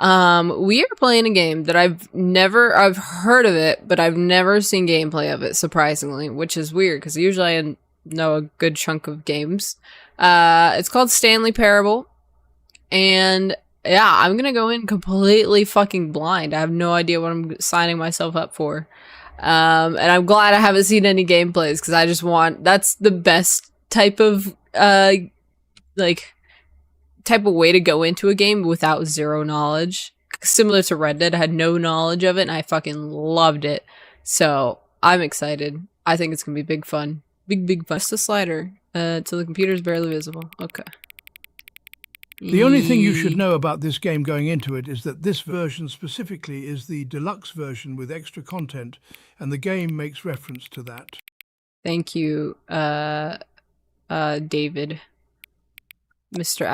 We are playing a game that I've heard of it, but I've never seen gameplay of it, surprisingly, which is weird, because usually I know a good chunk of games. It's called Stanley Parable, and yeah, I'm gonna go in completely fucking blind. I have no idea what I'm signing myself up for. And I'm glad I haven't seen any gameplays, because I just that's the best type of, type of way to go into a game without zero knowledge. Similar to Red Dead, I had no knowledge of it and I fucking loved it. So I'm excited. I think it's gonna be big fun. Big fun. Just the slider till the computer's barely visible. Okay. The only thing you should know about this game going into it is that this version specifically is the deluxe version with extra content, and the game makes reference to that. Thank you, David. Mr.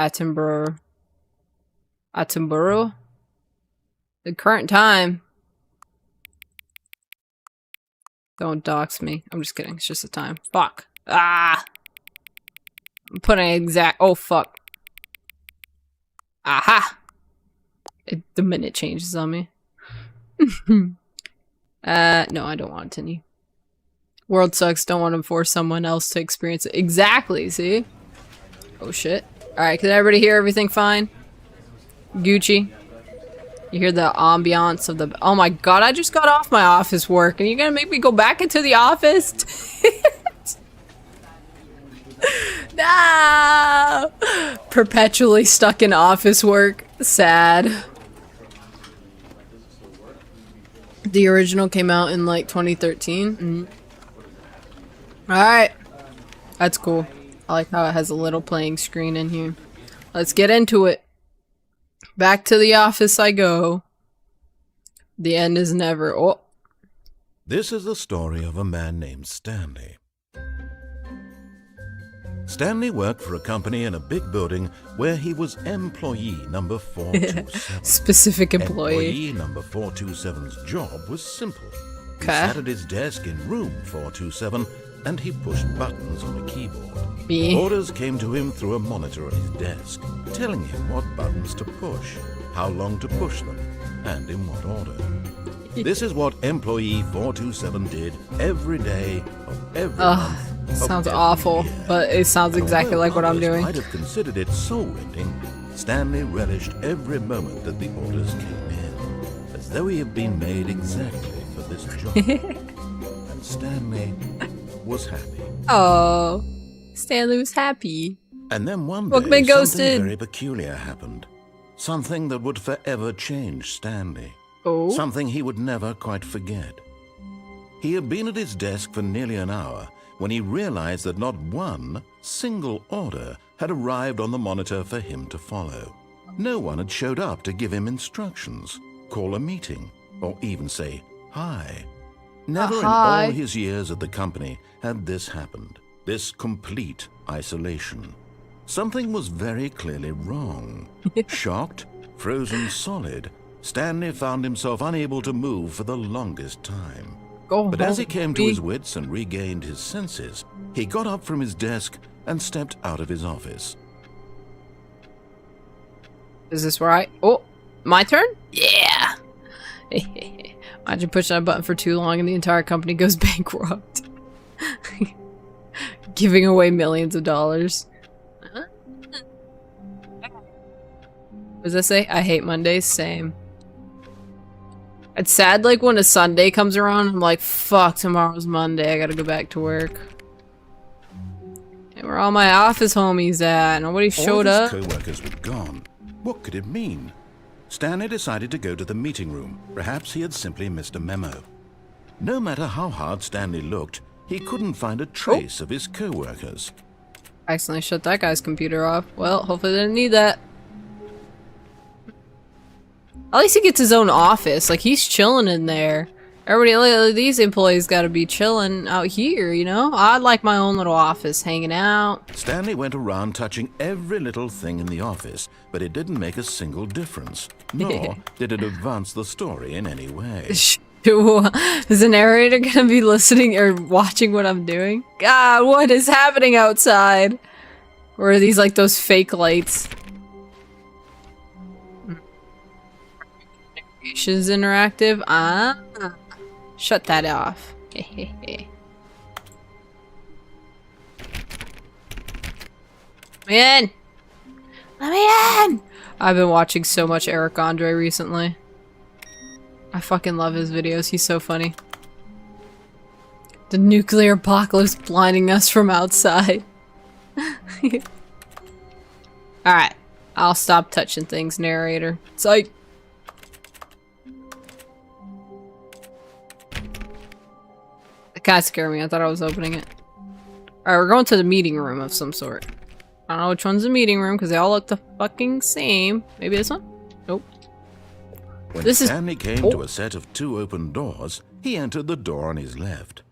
Attenborough? The current time. Don't dox me. I'm just kidding. It's just the time. Fuck. Ah! I'm putting exact. Oh, fuck. Aha! The minute changes on me. No, I don't want any. World sucks. Don't want to force someone else to experience it. Exactly, see? Oh, shit. Alright, can everybody hear everything fine? Gucci? You hear the ambiance of the- Oh my god, I just got off my office work and you're gonna make me go back into the office? No! Perpetually stuck in office work. Sad. The original came out in like 2013. Alright. That's cool. I like how it has a little playing screen in here. Let's get into it. Back to the office I go. The end is never. Oh. This is the story of a man named Stanley. Stanley worked for a company in a big building where he was employee number 427. Specific employee. Employee number 427's job was simple. He Okay. sat at his desk in room 427 and he pushed buttons on a keyboard. Me. Orders came to him through a monitor at his desk, telling him what buttons to push, how long to push them, and in what order. This is what employee 427 did every day of every month. It sounds awful, but it sounds exactly like what I'm doing. Might have considered it soul-rending. Stanley relished every moment that the orders came in, as though he had been made exactly for this job. And Stanley was happy. Oh, Stanley was happy. And then one Bookman day, something ghosted. very peculiar happened. Something that would forever change Stanley. Oh. Something he would never quite forget. He had been at his desk for nearly an hour when he realized that not one single order had arrived on the monitor for him to follow. No one had showed up to give him instructions, call a meeting, or even say hi. Never in all his years at the company had this happened, this complete isolation. Something was very clearly wrong. Shocked, frozen solid, Stanley found himself unable to move for the longest time. But as he came to his wits and regained his senses, he got up from his desk and stepped out of his office. Is this right? Oh, my turn? Yeah! Imagine pushing a button for too long and the entire company goes bankrupt. Giving away millions of dollars. What does that say? I hate Mondays? Same. It's sad, like, when a Sunday comes around, I'm like, fuck, tomorrow's Monday, I gotta go back to work. And where all my office homies at? Nobody showed up. All his co-workers were gone. What could it mean? Stanley decided to go to the meeting room. Perhaps he had simply missed a memo. No matter how hard Stanley looked, he couldn't find a trace of his co-workers. I accidentally shut that guy's computer off. Well, hopefully they didn't need that. At least he gets his own office. Like, he's chilling in there. Everybody, these employees gotta be chilling out here, you know? I'd like my own little office, hanging out. Stanley went around touching every little thing in the office, but it didn't make a single difference. Nor did it advance the story in any way. Is the narrator gonna be listening or watching what I'm doing? God, what is happening outside? Or are these like those fake lights? Navigation's interactive. Ah. Shut that off. Man! Let me in! I've been watching so much Eric Andre recently. I fucking love his videos. He's so funny. The nuclear apocalypse blinding us from outside. Alright. I'll stop touching things, narrator. Psych! It kinda scared me. I thought I was opening it. Alright, we're going to the meeting room of some sort. I don't know which one's the meeting room because they all look the fucking same. Maybe this one? Nope. When Stanley came to a set of 2 open doors, he entered the door on his left.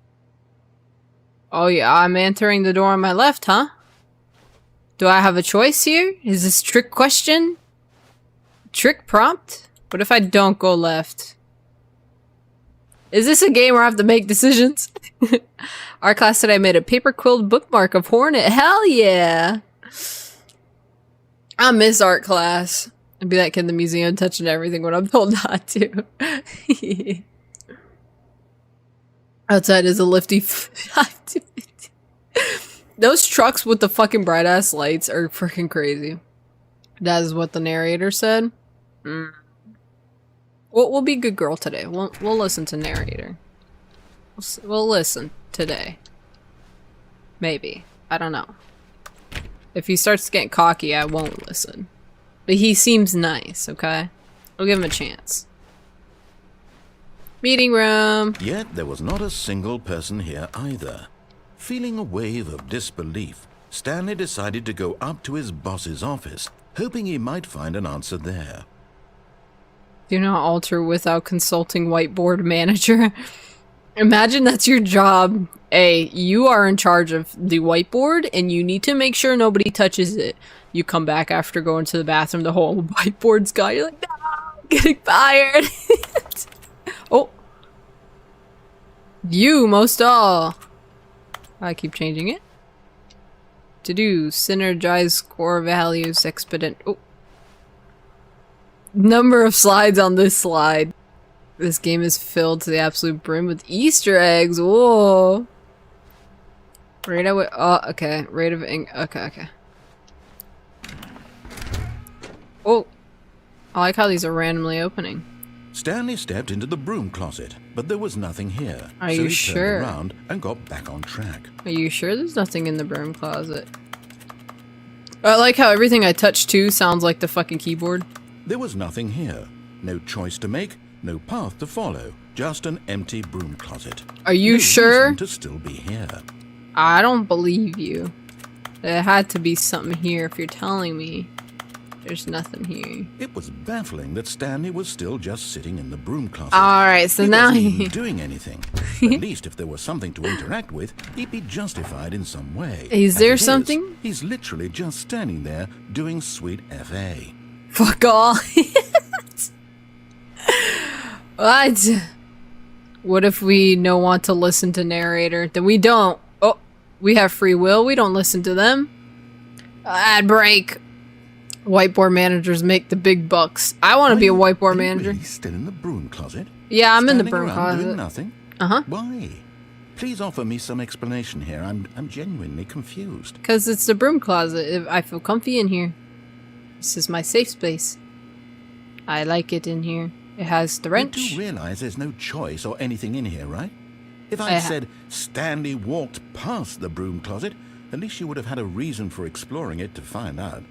Oh yeah, I'm entering the door on my left, huh? Do I have a choice here? Is this trick question? Trick prompt? What if I don't go left? Is this a game where I have to make decisions? Our class today made a paper quilled bookmark of Hornet. Hell yeah! I miss art class. I'd be that kid in the museum touching everything when I'm told not to. Outside is a lifty. Those trucks with the fucking bright ass lights are freaking crazy. That is what the narrator said. We'll be a good girl today. We'll listen to narrator. We'll listen today. Maybe. I don't know. If he starts getting cocky, I won't listen. But he seems nice, okay? I'll give him a chance. Meeting room. Yet there was not a single person here either. Feeling a wave of disbelief, Stanley decided to go up to his boss's office, hoping he might find an answer there. Do not alter without consulting whiteboard manager. Imagine that's your job. You are in charge of the whiteboard and you need to make sure nobody touches it. You come back after going to the bathroom, the whole whiteboard's gone. You're like, no, I'm getting fired. Oh. You, most all. I keep changing it. To do, synergize core values, expedient. Oh. Number of slides on this slide. This game is filled to the absolute brim with Easter eggs. Whoa. Rate of, oh, okay. Rate of ink. Okay. Oh. I like how these are randomly opening. Stanley stepped into the broom closet, but there was nothing here. Are so you he sure? turned around and got back on track. Are you sure there's nothing in the broom closet? I like how everything I touch too sounds like the fucking keyboard. There was nothing here. No choice to make, no path to follow. Just an empty broom closet. Are you sure? Reason to still be here. I don't believe you. There had to be something here if you're telling me there's nothing here. It was baffling that Stanley was still just sitting in the broom closet. Alright, so he now wasn't even doing anything. At least if there was something to interact with, he'd be justified in some way. Is As there it is, something? He's literally just standing there doing sweet FA. Fuck all. What? What if we don't want to listen to narrator? Then we don't. Oh, we have free will. We don't listen to them. Ad break. Whiteboard managers make the big bucks. I want to be a whiteboard manager. Really still in the broom closet? Yeah, I'm in the Standing broom around closet. Doing nothing? Uh-huh. Why? Please offer me some explanation here. I'm genuinely confused. Because it's the broom closet. I feel comfy in here. This is my safe space. I like it in here. It has the wrench. You do realize there's no choice or anything in here, right? If I said Stanley walked past the broom closet, at least you would have had a reason for exploring it to find out.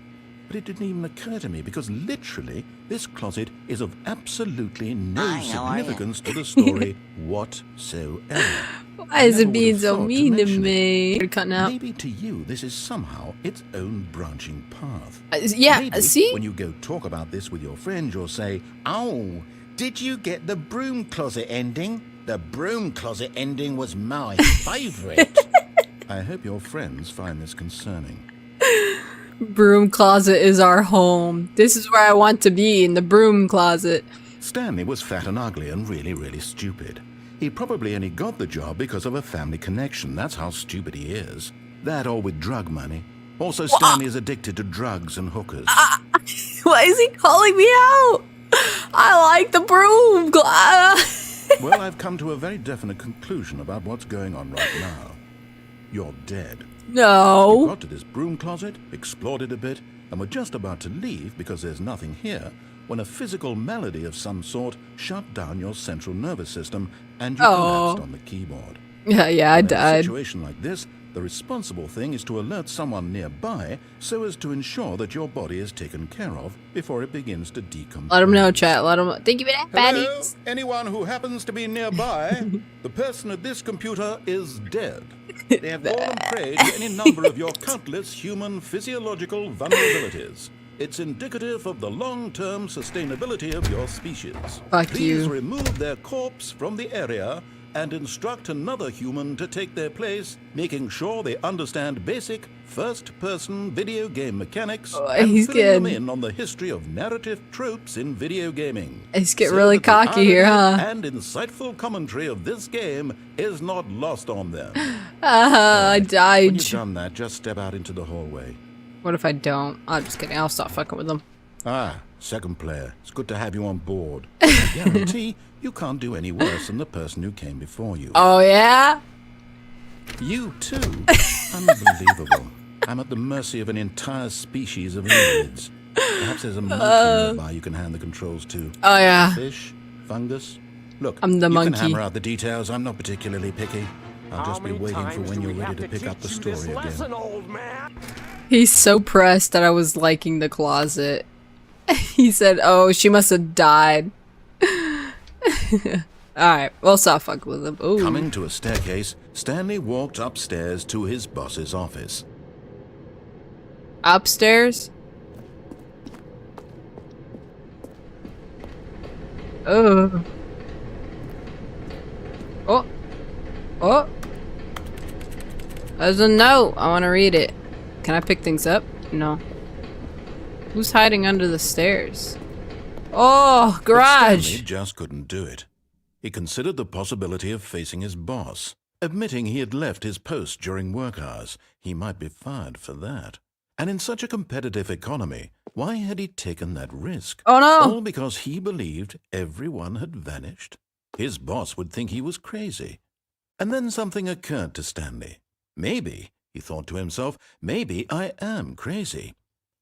But it didn't even occur to me because literally this closet is of absolutely no significance to the story whatsoever. Why is it being so mean to me? You're cutting out. Maybe to you this is somehow its own branching path. Yeah, Maybe see? when you go talk about this with your friends, you'll say, "Oh, did you get the broom closet ending? The broom closet ending was my favorite." I hope your friends find this concerning. Broom closet is our home. This is where I want to be, in the broom closet. Stanley was fat and ugly and really, really stupid. He probably only got the job because of a family connection. That's how stupid he is. That or with drug money. Also, Stanley is addicted to drugs and hookers. Why is he calling me out? I like the broom. Well, I've come to a very definite conclusion about what's going on right now. You're dead. You No. got to this broom closet, explored it a bit, and were just about to leave because there's nothing here when a physical malady of some sort shut down your central nervous system and you collapsed on the keyboard. Yeah, I In a died. situation like this, the responsible thing is to alert someone nearby so as to ensure that your body is taken care of before it begins to decompose. Let him know, chat. Let him. Thank you for that, Hello? baddies. Anyone who happens to be nearby, the person at this computer is dead. They have fallen prey to any number of your countless human physiological vulnerabilities. It's indicative of the long-term sustainability of your species. Fuck Please you. remove their corpse from the area and instruct another human to take their place, making sure they understand basic first-person video game mechanics and he's filling them getting- in on the history of narrative tropes in video gaming. He's getting So really that the cocky here, irony huh? And insightful commentary of this game is not lost on them. I When died. you've done that, just step out into the hallway. What if I don't? I'm just kidding. I'll stop fucking with them. Ah, second player. It's good to have you on board. I guarantee you can't do any worse than the person who came before you. Oh yeah. You too? Unbelievable. I'm at the mercy of an entire species of invalids. Perhaps there's a monkey nearby you can hand the controls to. Oh yeah. Fish? Fungus? Look, I'm the you monkey. can hammer out the details. I'm not particularly picky. I'll just be waiting for when you're ready to pick up the story again. Old man. He's so pressed that I was liking the closet. He said, "Oh, she must have died." Alright, we'll stop fucking with him. Ooh. Coming to a staircase, Stanley walked upstairs to his boss's office. Upstairs? Oh. Oh. Oh. There's a note. I want to read it. Can I pick things up? No. Who's hiding under the stairs? Oh, But garage. Stanley just couldn't do it. He considered the possibility of facing his boss. Admitting he had left his post during work hours, he might be fired for that. And in such a competitive economy, why had he taken that risk? Oh no. All because he believed everyone had vanished? His boss would think he was crazy. And then something occurred to Stanley. Maybe, he thought to himself, maybe I am crazy.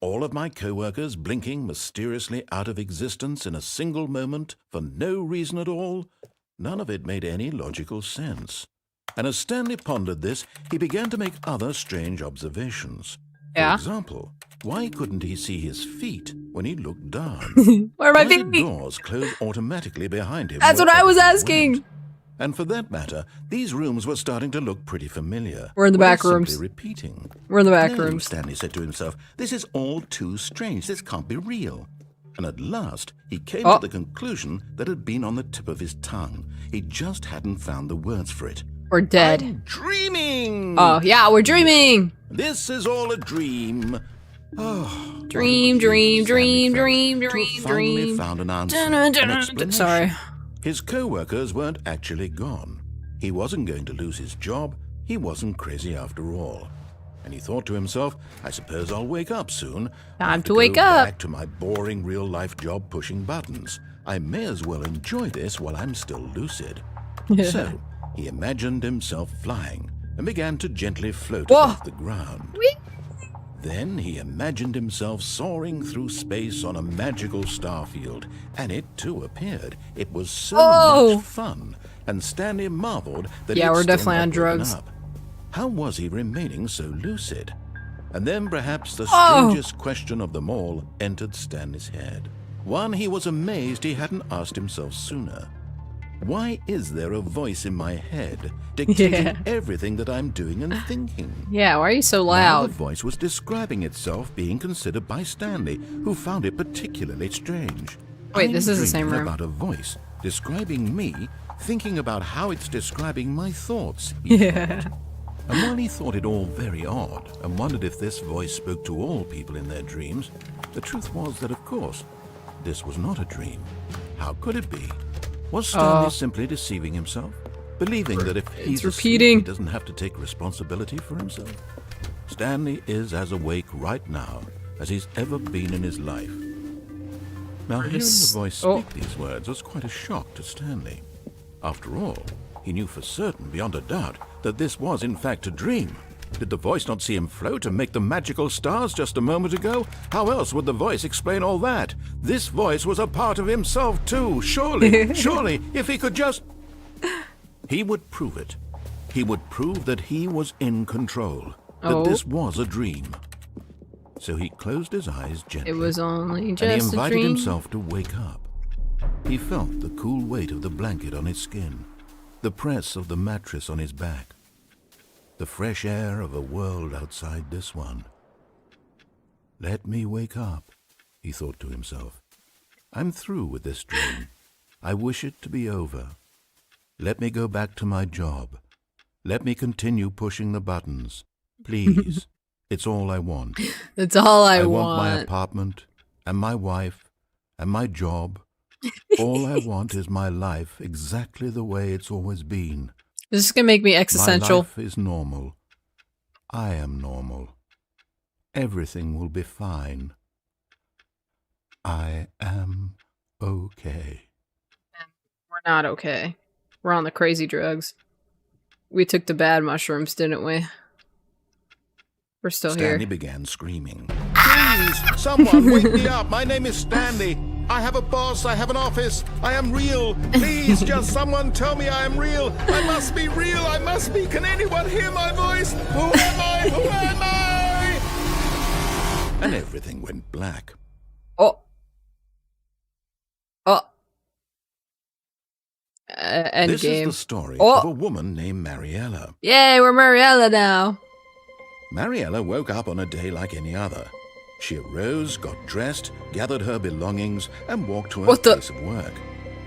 All of my co-workers blinking mysteriously out of existence in a single moment for no reason at all? None of it made any logical sense. And as Stanley pondered this, he began to make other strange observations. Yeah. For example, why couldn't he see his feet when he looked down? Where are my Why did feet? doors close automatically behind him? That's what I was wherever he asking. went? And for that matter, these rooms were starting to look pretty familiar. We're in the Were they back rooms. simply repeating. We're in the back No, rooms. Stanley said to himself, this is all too strange. This can't be real. And at last, he came Oh. to the conclusion that had been on the tip of his tongue. He just hadn't found the words for it. We're dead. I'm dreaming! Oh yeah, we're dreaming. This is all a dream. Dream, dream, dream, dream, To dream, have finally dream. found an answer, Dun, dun, an dun, explanation. Sorry. His co-workers weren't actually gone. He wasn't going to lose his job. He wasn't crazy after all. And he thought to himself, I suppose I'll wake up soon. Time I have to wake go up. back to my boring real-life job pushing buttons. I may as well enjoy this while I'm still lucid. So he imagined himself flying and began to gently float Whoa. above the ground. Then he imagined himself soaring through space on a magical starfield, and it too appeared. It was so Oh. much fun, and Stanley marveled that Yeah, he'd we're still definitely not on woken drugs. up. How was he remaining so lucid? And then perhaps the Oh. strangest question of them all entered Stanley's head. One he was amazed he hadn't asked himself sooner. Why is there a voice in my head dictating Yeah. everything that I'm doing and thinking? Yeah, why are you so Now loud? the voice was describing itself being considered by Stanley, who found it particularly strange. Wait, I'm this is the same dreaming room. about a voice describing me, thinking about how it's describing my thoughts. he Yeah. thought. And while he thought it all very odd and wondered if this voice spoke to all people in their dreams, the truth was that, of course, this was not a dream. How could it be? Was Stanley simply deceiving himself? Believing that if he's asleep, repeating. he doesn't have to take responsibility for himself? Stanley is as awake right now as he's ever been in his life. Now, hearing the Just- voice speak these words was quite a shock to Stanley. After all, he knew for certain, beyond a doubt, that this was in fact a dream. Did the voice not see him float and make the magical stars just a moment ago? How else would the voice explain all that? This voice was a part of himself too, surely, surely, if he could just... He would prove it. He would prove that he was in control, that this was a dream. So he closed his eyes gently. It was only just and he a invited dream. himself to wake up. He felt the cool weight of the blanket on his skin, the press of the mattress on his back, the fresh air of a world outside this one. Let me wake up, he thought to himself. I'm through with this dream. I wish it to be over. Let me go back to my job. Let me continue pushing the buttons. Please. It's all I want. That's all I want my apartment, and my wife, and my job. All I want is my life exactly the way it's always been. This is gonna make me existential. My life is normal. I am normal. Everything will be fine. I am okay. We're not okay. We're on the crazy drugs. We took the bad mushrooms, didn't we? We're still Stanley here. began screaming. Please, someone wake me up. My name is Stanley. I have a boss. I have an office. I am real. Please, just someone tell me I am real. I must be real. I must be. Can anyone hear my voice? Who am I? Who am I? And everything went black. Oh. Oh. End This game. is the story Oh. of a woman named Mariella. Yay, we're Mariella now. Mariella woke up on a day like any other. She arose, got dressed, gathered her belongings, and walked to her What the- place of work.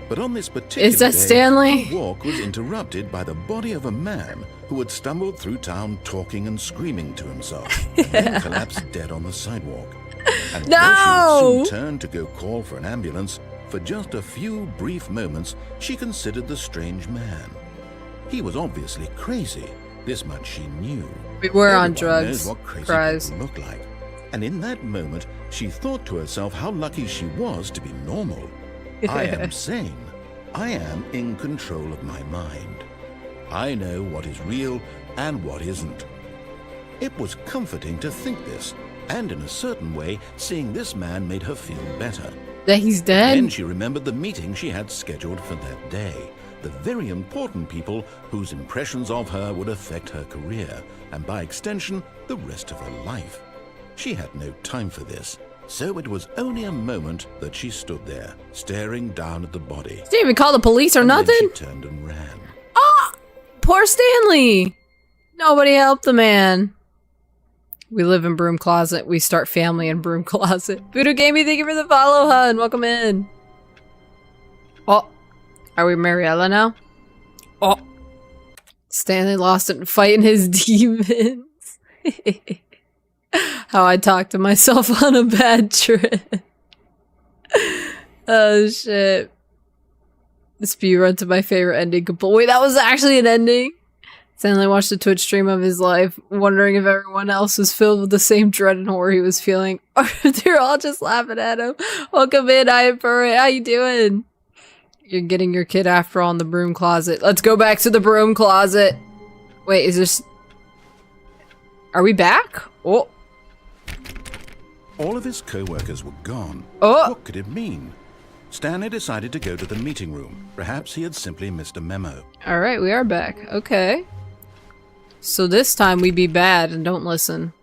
But on this particular Is that day, Stanley? her walk was interrupted by the body of a man who had stumbled through town talking and screaming to himself, and then collapsed dead on the sidewalk. And No! though she would soon turn to go call for an ambulance, for just a few brief moments she considered the strange man. He was obviously crazy. This much she knew. We were on Everyone drugs. knows what crazy Cries. people look like. And in that moment, she thought to herself how lucky she was to be normal. I am sane. I am in control of my mind. I know what is real and what isn't. It was comforting to think this, and in a certain way, seeing this man made her feel better. That he's Then dead? she remembered the meeting she had scheduled for that day. The very important people whose impressions of her would affect her career, and by extension, the rest of her life. She had no time for this, so it was only a moment that she stood there, staring down at the body. Didn't even call the police or And then nothing? she turned and ran. Poor Stanley. Nobody helped the man. We live in broom closet. We start family in broom closet. Voodoo Gaming, thank you for the follow, hun. Welcome in. Oh, are we Mariella now? Oh, Stanley lost it in fighting his demons. How I talk to myself on a bad trip. Oh shit. Speed run to my favorite ending. Wait, that was actually an ending? Stanley watched a Twitch stream of his life, wondering if everyone else was filled with the same dread and horror he was feeling. Or if they're all just laughing at him. Welcome in, I am Furry. How you doing? You're getting your kid after all in the broom closet. Let's go back to the broom closet. Wait, is this... Are we back? Oh. All of his co-workers were gone. Oh. What could it mean? Stanley decided to go to the meeting room. Perhaps he had simply missed a memo. Alright, we are back. Okay. So this time we be bad and don't listen.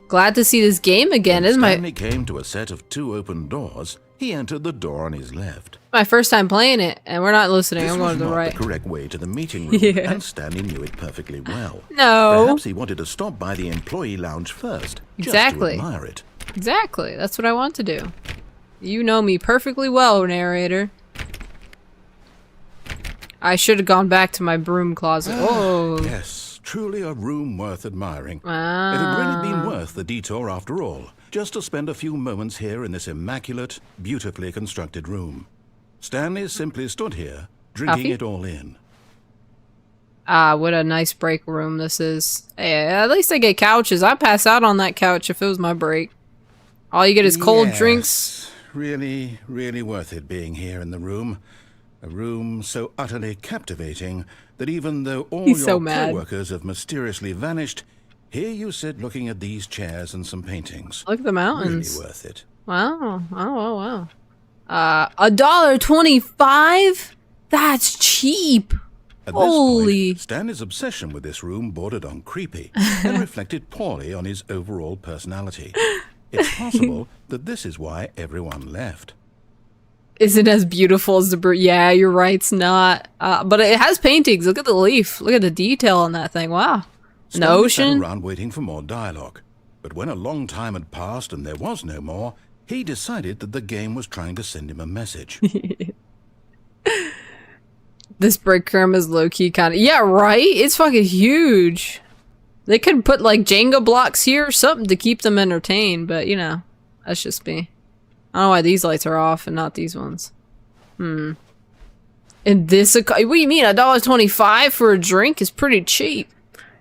Glad to see this game again. This is When Stanley came to a set of 2 open doors, he entered the door on his left. my first time playing it, and we're not listening. This I'm was going to the not right. the correct way to the meeting room, Yeah. and Stanley knew it perfectly well. No. Perhaps he wanted to stop by the employee lounge first, Exactly. just to admire it. Exactly. That's what I want to do. You know me perfectly well, narrator. I should have gone back to my broom closet. Oh. Yes, truly a room worth admiring. Ah. It had really been worth the detour after all, just to spend a few moments here in this immaculate, beautifully constructed room. Stanley simply stood here, drinking Coffee? it all in. Ah, what a nice break room this is. Hey, at least I get couches. I'd pass out on that couch if it was my break. All you get is cold Yes, drinks. Really, really worth it being here in the room. A room so utterly captivating that even though all He's your so mad. co-workers have mysteriously vanished, here you sit looking at these chairs and some paintings. Look at the mountains. Really worth it. Wow. Oh, wow. $1.25? That's cheap. At Holy. this point, Stanley's obsession with this room bordered on creepy and reflected poorly on his overall personality. It's possible that this is why everyone left. Isn't as beautiful as the yeah, you're right, it's not. But it has paintings. Look at the leaf. Look at the detail on that thing. Wow. An Stanley ocean. sat around waiting for more dialogue. But when a long time had passed and there was no more, he decided that the game was trying to send him a message. This break room is low-key kind of... Yeah, right? It's fucking huge. They could put, like, Jenga blocks here or something to keep them entertained, but, you know, that's just me. I don't know why these lights are off and not these ones. And this... What do you mean? $1.25 for a drink is pretty cheap.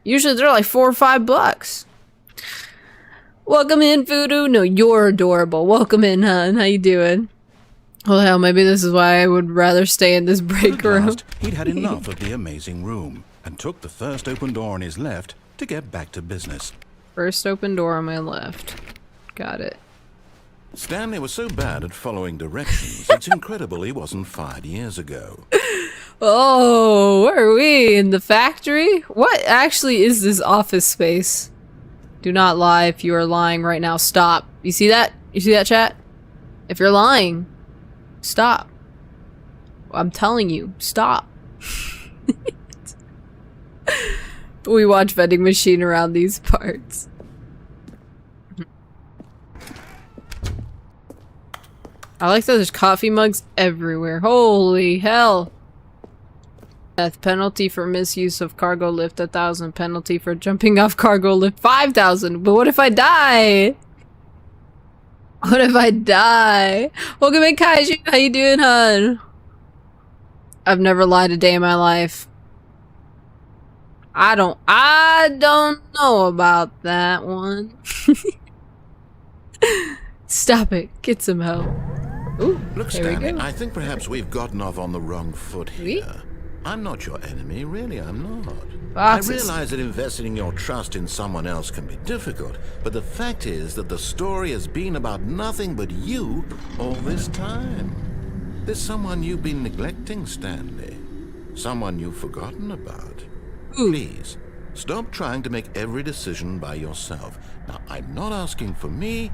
Usually they're like $4 or $5. Welcome in, Voodoo. No, you're adorable. Welcome in, hon. How you doing? Well, hell, maybe this is why I would rather stay in this break At room. last, he'd had enough of the amazing room and took the first open door on his left to get back to business. First open door on my left. Got it. Stanley was so bad at following directions, it's incredible he wasn't fired years ago. Oh, where are we? In the factory? What actually is this office space? Do not lie. If you are lying right now, stop. You see that? You see that, chat? If you're lying, stop. I'm telling you, stop. We watch vending machine around these parts. I like that there's coffee mugs everywhere. Holy hell. Death penalty for misuse of cargo lift 1,000. Penalty for jumping off cargo lift 5,000. But what if I die? What if I die? Welcome in, Kaiju. How you doing, hon? I've never lied a day in my life. I don't know about that one. Stop it. Get some help. Ooh, Look, there we Stanley, go. I think perhaps we've gotten off on the wrong foot here. I'm not your enemy, really, I'm not. Boxes. I realize that investing your trust in someone else can be difficult, but the fact is that the story has been about nothing but you all this time. There's someone you've been neglecting, Stanley. Someone you've forgotten about. Ooh. Please, stop trying to make every decision by yourself. Now, I'm not asking for me,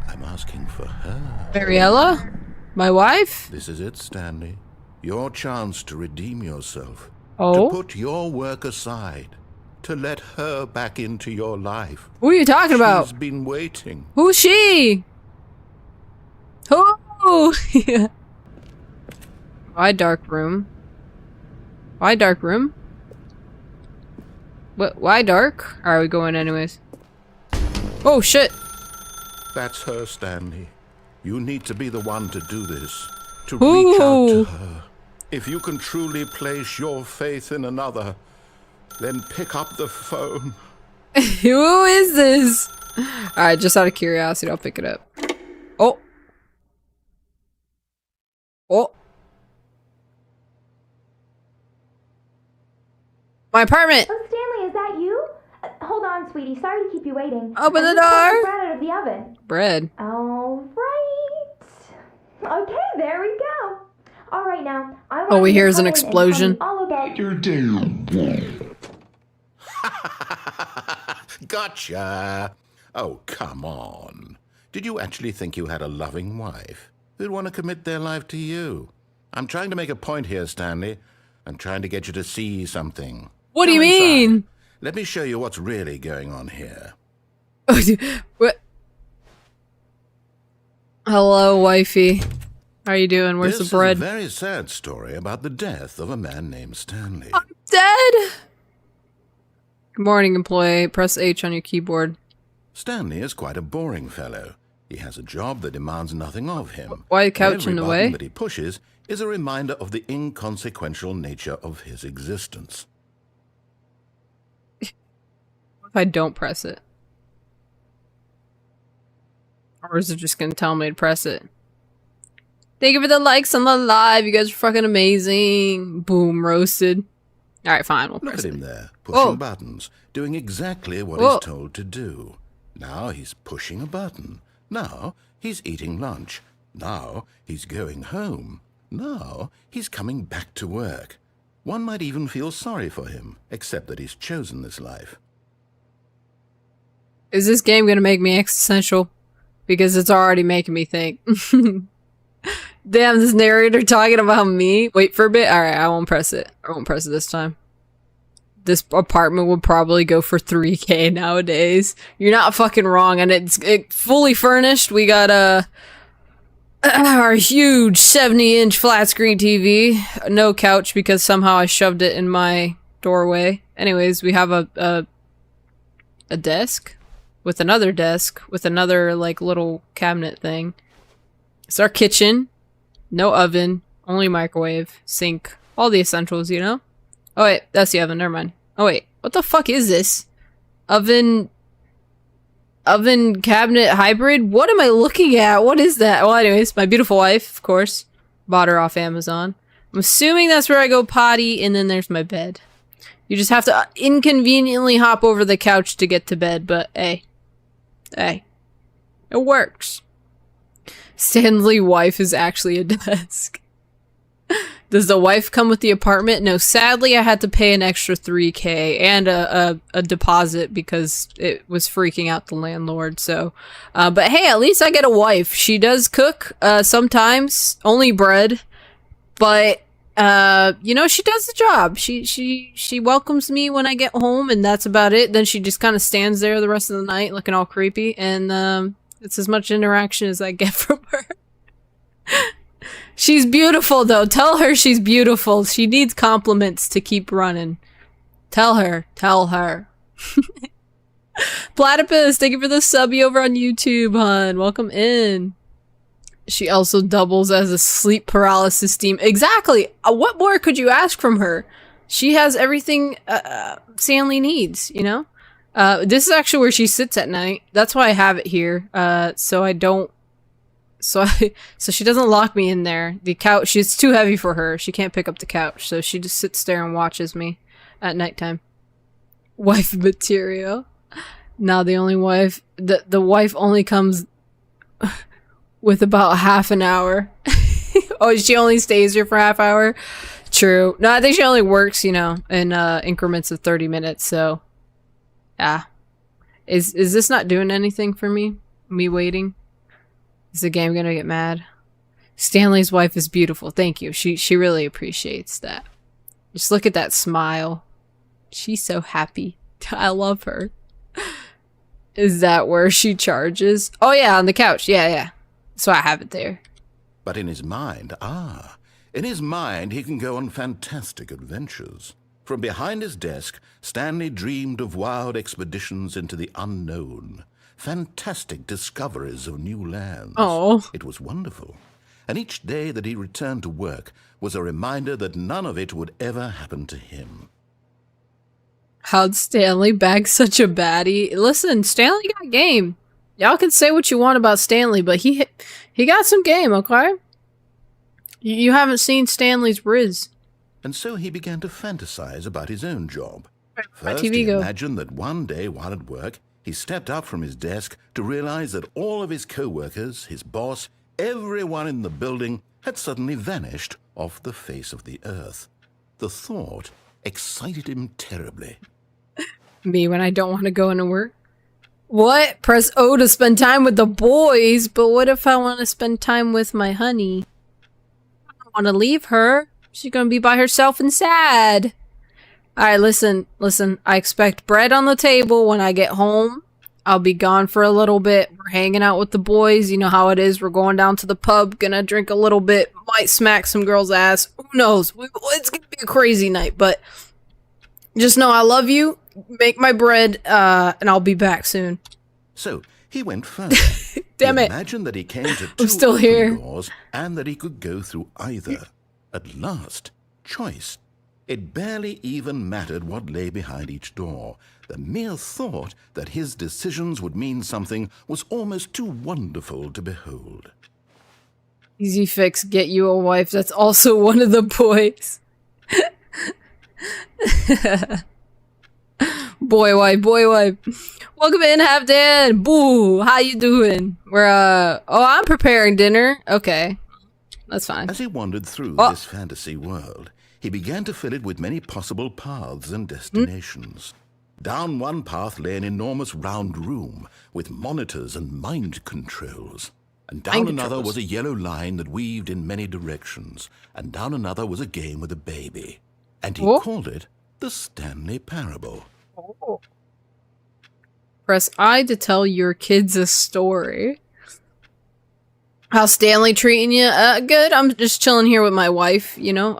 I'm asking for her. Mariella? My wife? This is it, Stanley. Your chance to redeem yourself. Oh? To put your work aside. To let her back into your life. Who are you talking about? She's been waiting. Who's she? Who? Why dark room? Why dark room? What? Why dark? Are we going anyways? Oh shit! That's her, Stanley. You need to be the one to do this. To reach out to her. If you can truly place your faith in another, then pick up the phone. Who is this? Alright, just out of curiosity, I'll pick it up. Oh. Oh. My apartment! Oh, Stanley, is that you? Hold on, sweetie. Sorry to keep you waiting. Open the I just pulled door. bread out of the oven. Bread. All right. Okay, there we go. All right, now. I Oh, want we you to hear is an come in and explosion. tell me all about your Gotcha. Oh, come on. Did you actually think you had a loving wife who'd want to commit their life to you? I'm trying to make a point here, Stanley. I'm trying to get you to see something. What do you Come inside. mean? Let me show you what's really going on here. What? Hello, wifey. How you doing? Where's This the bread? is a very sad story about the death of a man named Stanley. Dead? Good morning, employee. Press H on your keyboard. Stanley is quite a boring fellow. He has a job that demands nothing of him. Why couch in Every the button way? that he pushes is a reminder of the inconsequential nature of his existence. If I don't press it. Or is it just gonna tell me to press it? Thank you for the likes on the live. You guys are fucking amazing. Boom, roasted. Alright, fine, we'll Look press at it. him there, pushing buttons, doing exactly what he's told to do. Now he's pushing a button. Now he's eating lunch. Now he's going home. Now he's coming back to work. One might even feel sorry for him, except that he's chosen this life. Is this game gonna make me existential? Because it's already making me think. Damn, this narrator talking about me. Wait for a bit. Alright, I won't press it. I won't press it this time. This apartment would probably go for 3K nowadays. You're not fucking wrong, and it's fully furnished. We got our huge 70-inch flat screen TV. No couch because somehow I shoved it in my doorway. Anyways, we have a desk with another like little cabinet thing. It's our kitchen. No oven, only microwave, sink, all the essentials, you know? Oh wait, that's the oven, never mind. Oh wait, what the fuck is this? Oven cabinet hybrid? What am I looking at? What is that? Well, anyways, my beautiful wife, of course. Bought her off Amazon. I'm assuming that's where I go potty, and then there's my bed. You just have to inconveniently hop over the couch to get to bed, but hey. Hey. It works. Stanley's wife is actually a desk. Does the wife come with the apartment? No, sadly I had to pay an extra 3K and a deposit because it was freaking out the landlord, so. But hey, at least I get a wife. She does cook, sometimes, only bread, but, you know, she does the job. She welcomes me when I get home, and that's about it. Then she just kind of stands there the rest of the night looking all creepy, and, it's as much interaction as I get from her. She's beautiful, though. Tell her she's beautiful. She needs compliments to keep running. Tell her. Tell her. Platypus, thank you for the subby over on YouTube, hon. Welcome in. She also doubles as a sleep paralysis team. Exactly. What more could you ask from her? She has everything Stanley needs, you know? This is actually where she sits at night. That's why I have it here. So I don't... So she doesn't lock me in there. The couch, it's too heavy for her. She can't pick up the couch. So she just sits there and watches me at nighttime. Wife material. Now the only wife... The wife only comes with about half an hour. Oh, she only stays here for half hour? True. No, I think she only works, you know, in increments of 30 minutes, so... Yeah. Is this not doing anything for me? Me waiting? Is the game gonna get mad? Stanley's wife is beautiful. Thank you. She really appreciates that. Just look at that smile. She's so happy. I love her. Is that where she charges? Oh yeah, on the couch. Yeah. So I have it there. But in his mind, he can go on fantastic adventures. From behind his desk, Stanley dreamed of wild expeditions into the unknown, fantastic discoveries of new lands. Oh. It was wonderful. And each day that he returned to work was a reminder that none of it would ever happen to him. How'd Stanley bag such a baddie? Listen, Stanley got game. Y'all can say what you want about Stanley, but he got some game, okay? You haven't seen Stanley's riz. And so he began to fantasize about his own job. First, TV he go. imagined that one day while at work, he stepped up from his desk to realize that all of his co-workers, his boss, everyone in the building had suddenly vanished off the face of the earth. The thought excited him terribly. Me when I don't want to go into work? What? Press O to spend time with the boys, but what if I want to spend time with my honey? I don't want to leave her. She's gonna be by herself and sad. Alright, listen. I expect bread on the table when I get home. I'll be gone for a little bit. We're hanging out with the boys. You know how it is. We're going down to the pub. Gonna drink a little bit. Might smack some girl's ass. Who knows? It's gonna be a crazy night, but just know I love you. Make my bread, and I'll be back soon. So he went further. Damn he it. imagined that he came to I'm two still open here. doors and that he could go through either. At last, choice It barely even mattered what lay behind each door. The mere thought that his decisions would mean something was almost too wonderful to behold. Easy fix, get you a wife that's also one of the boys. Boy wife. Welcome in, Halfdan. Boo, how you doing? We're, oh, I'm preparing dinner. Okay, that's fine. As he wandered through this fantasy world, he began to fill it with many possible paths and destinations. Down one path lay an enormous round room with monitors and mind controls. And down another was a yellow line that weaved in many directions. And down another was a game with a baby. And he called it the Stanley Parable. Press I to tell your kids a story. How's Stanley treating you? Good. I'm just chilling here with my wife, you know.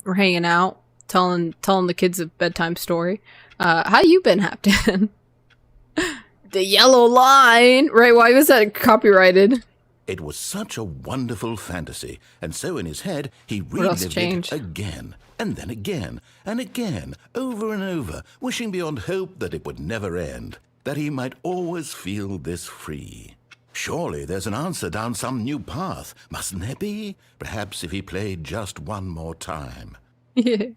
We're hanging out, telling the kids a bedtime story. How you been, Halfdan? The yellow line, right? Why was that copyrighted? It was such a wonderful fantasy, and so in his head he relived it again, and then again, and again, over and over, wishing beyond hope that it would never end, that he might always feel this free. Surely there's an answer down some new path, mustn't there be? Perhaps if he played just one more time. Yeah.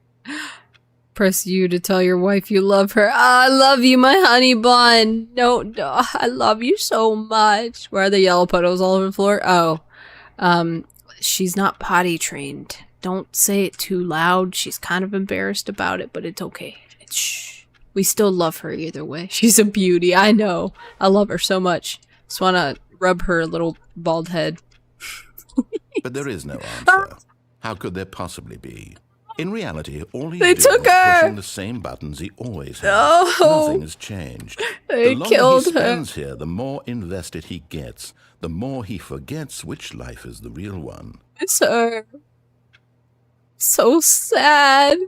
Press U to tell your wife you love her. I love you, my honey bun. No, I love you so much. Where are the yellow puddles all over the floor? Oh, she's not potty trained. Don't say it too loud. She's kind of embarrassed about it, but it's okay. Shh. We still love her either way. She's a beauty. I know. I love her so much. Just want to rub her little bald head. But there is no answer. How could there possibly be? In reality, all he did was pushing the same buttons he always has. No. Nothing has changed. They the longer killed he spends here, the more invested he gets. The more he forgets which life is the real one. It's her. So sad.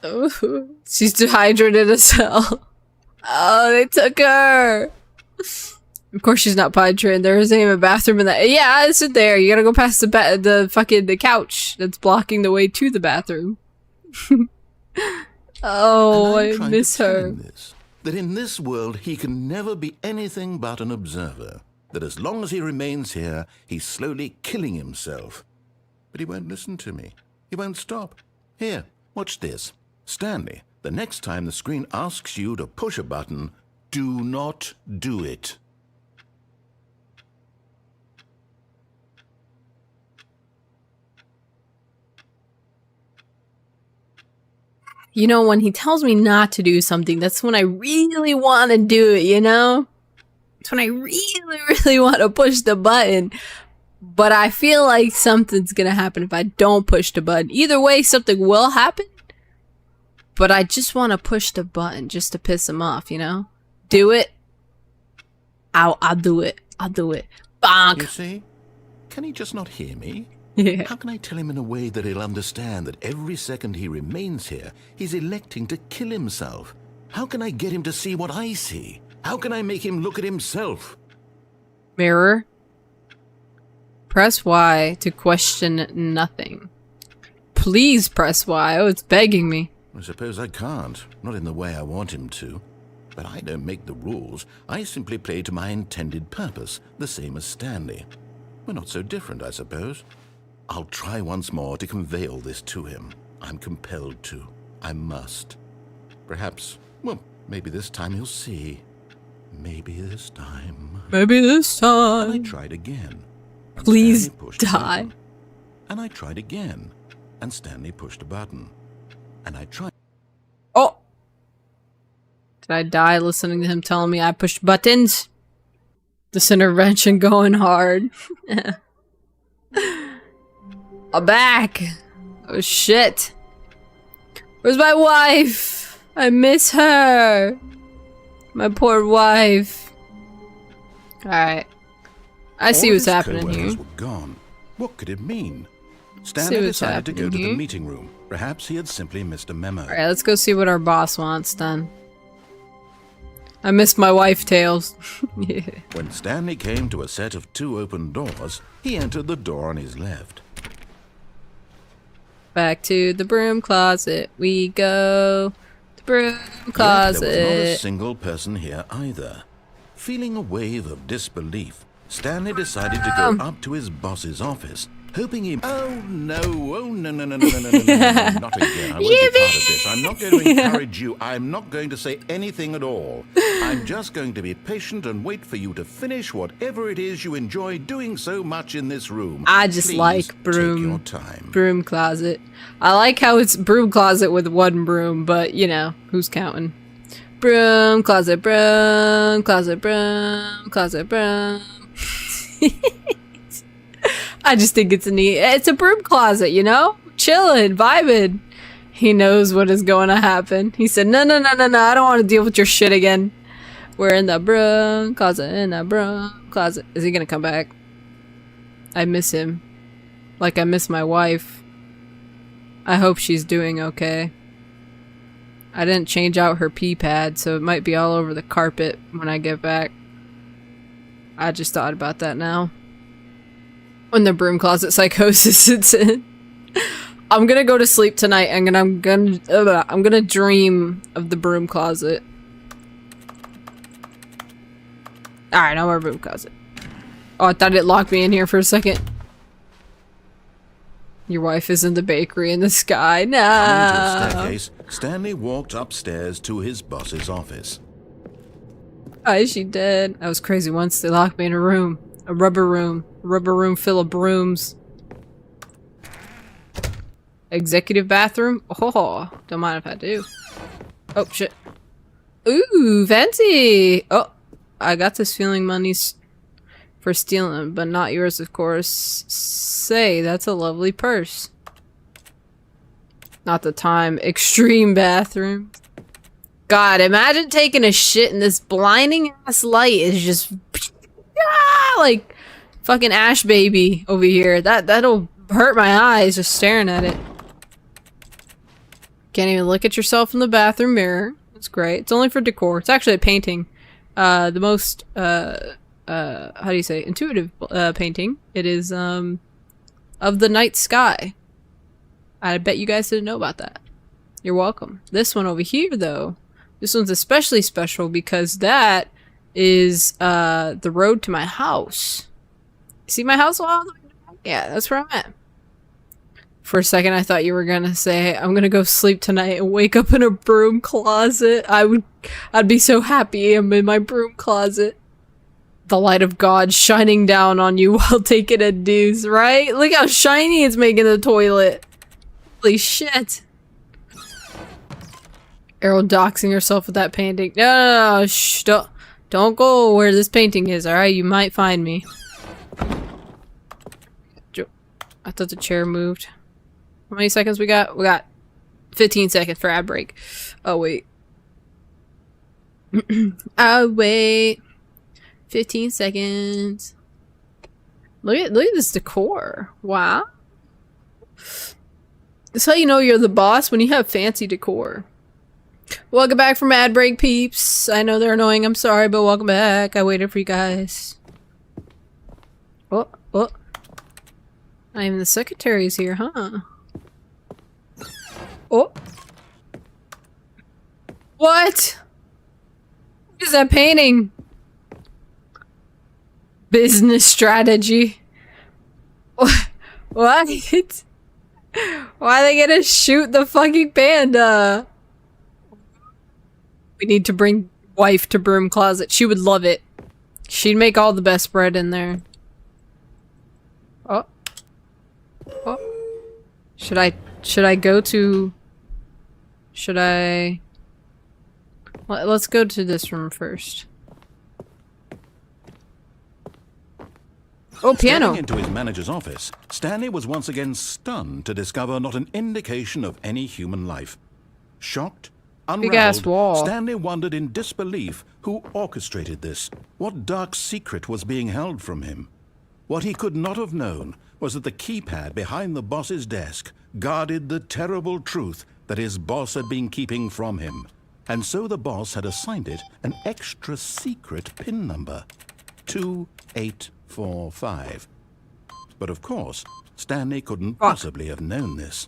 Oh, she's dehydrated as hell. Oh, they took her. Of course she's not pod trained. There isn't even a bathroom in that. Yeah, it's in there. You gotta go past the couch that's blocking the way to the bathroom. Oh, I miss her. That in this world he can never be anything but an observer. That as long as he remains here, he's slowly killing himself. But he won't listen to me. He won't stop. Here, watch this. Stanley, the next time the screen asks you to push a button, do not do it. You know, when he tells me not to do something, that's when I really want to do it, you know? It's when I really, really want to push the button. But I feel like something's gonna happen if I don't push the button. Either way, something will happen. But I just want to push the button just to piss him off, you know? Do it. I'll do it. I'll do it. Bonk! You see? Can he just not hear me? Yeah. How can I tell him in a way that he'll understand that every second he remains here, he's electing to kill himself? How can I get him to see what I see? How can I make him look at himself? Mirror. Press Y to question nothing. Please press Y. Oh, it's begging me. I suppose I can't. Not in the way I want him to. But I don't make the rules. I simply play to my intended purpose, the same as Stanley. We're not so different, I suppose. I'll try once more to convey all this to him. I'm compelled to. I must. Perhaps, well, maybe this time he'll see. Maybe this time. Maybe this time. And I tried again. Please die. And I tried again. And Stanley pushed a button. And I tried. Oh! Did I die listening to him telling me I pushed buttons? This intervention going hard. I'm back! Oh shit. Where's my wife? I miss her. My poor wife. Alright. I see what's happening here. Were gone. What could it mean? Stanley decided to go to the meeting room. Perhaps he had simply missed a memo. Alright, let's go see what our boss wants then. I miss my wife, Tails. Yeah. When Stanley came to a set of 2 open doors, he entered the door on his left. Back to the broom closet we go. The broom closet. Yet there was not a single person here either. Feeling a wave of disbelief, Stanley decided to go up to his boss's office, hoping he... Oh, no. Oh, no, no, no, no, no, no, no, no, no, not again. I won't be part of this. I'm not going to encourage you. I'm not going to say anything at all. I'm just going to be patient and wait for you to finish whatever it is you enjoy doing so much in this room. I just Please like broom. take your time. Broom closet. I like how it's broom closet with one broom, but, you know, who's counting? Broom closet, broom closet, broom closet, broom. I just think it's it's a broom closet, you know? Chilling, vibing. He knows what is going to happen. He said, no, no, no, no, no, I don't want to deal with your shit again. We're in the broom closet, in the broom closet. Is he going to come back? I miss him. Like I miss my wife. I hope she's doing okay. I didn't change out her pee pad, so it might be all over the carpet when I get back. I just thought about that now. When the broom closet psychosis it's in. I'm gonna go to sleep tonight and I'm gonna dream of the broom closet. Alright, no more broom closet. Oh, I thought it locked me in here for a second. Your wife is in the bakery in the sky. No. Coming to a staircase, Stanley walked upstairs to his boss's office. Oh, is she dead? That was crazy once. They locked me in a room. A rubber room. A rubber room full of brooms. Executive bathroom? Oh, don't mind if I do. Oh, shit. Ooh, fancy! Oh, I got this feeling money's for stealing, but not yours, of course. Say, that's a lovely purse. Not the time. Extreme bathroom. God, imagine taking a shit and this blinding ass light is just like fucking Ash Baby over here. That'll hurt my eyes just staring at it. Can't even look at yourself in the bathroom mirror. It's great. It's only for decor. It's actually a painting. The most how do you say, intuitive painting. It is of the night sky. I bet you guys didn't know about that. You're welcome. This one over here though, this one's especially special because that is the road to my house. See my house all the way back? Yeah, that's where I'm at. For a second I thought you were gonna say I'm gonna go sleep tonight and wake up in a broom closet. I'd be so happy I'm in my broom closet. The light of God shining down on you while taking a deuce, right? Look how shiny it's making the toilet. Holy shit. Errol doxing herself with that painting. No, no, no, shh, don't go where this painting is, alright? You might find me. I thought the chair moved. How many seconds we got? We got 15 seconds for ad break. Oh, wait. Oh, wait. 15 seconds. Look at this decor. Wow. That's how you know you're the boss, when you have fancy decor. Welcome back from ad break, peeps. I know they're annoying, I'm sorry, but welcome back. I waited for you guys. Oh. Not even the secretary's here, huh? Oh. What? What is that painting? Business strategy. What? Why are they gonna shoot the fucking panda? We need to bring wife to broom closet. She would love it. She'd make all the best bread in there. Oh. Should I go to... Let's go to this room first. Oh, piano! Stepping into his manager's office, Stanley was once again stunned to discover not an indication of any human life. Shocked, Big-ass wall. unraveled, Stanley wondered in disbelief who orchestrated this. What dark secret was being held from him? What he could not have known was that the keypad behind the boss's desk guarded the terrible truth that his boss had been keeping from him. And so the boss had assigned it an extra secret PIN number. 2845. But of course, Stanley couldn't possibly have known this.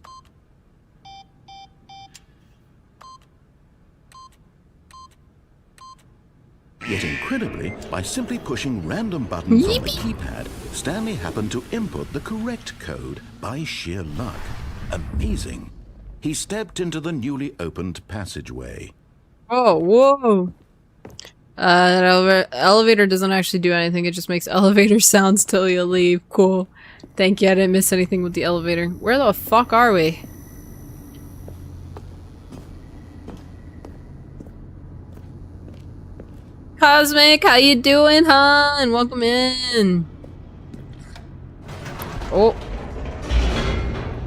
Incredibly, by simply pushing random buttons on the keypad, Stanley happened to input the correct code by sheer luck. Amazing. He stepped into the newly opened passageway. Oh, whoa. That elevator doesn't actually do anything. It just makes elevator sounds till you leave. Cool. Thank you. I didn't miss anything with the elevator. Where the fuck are we? Cosmic, how you doing, hon? Welcome in. Oh.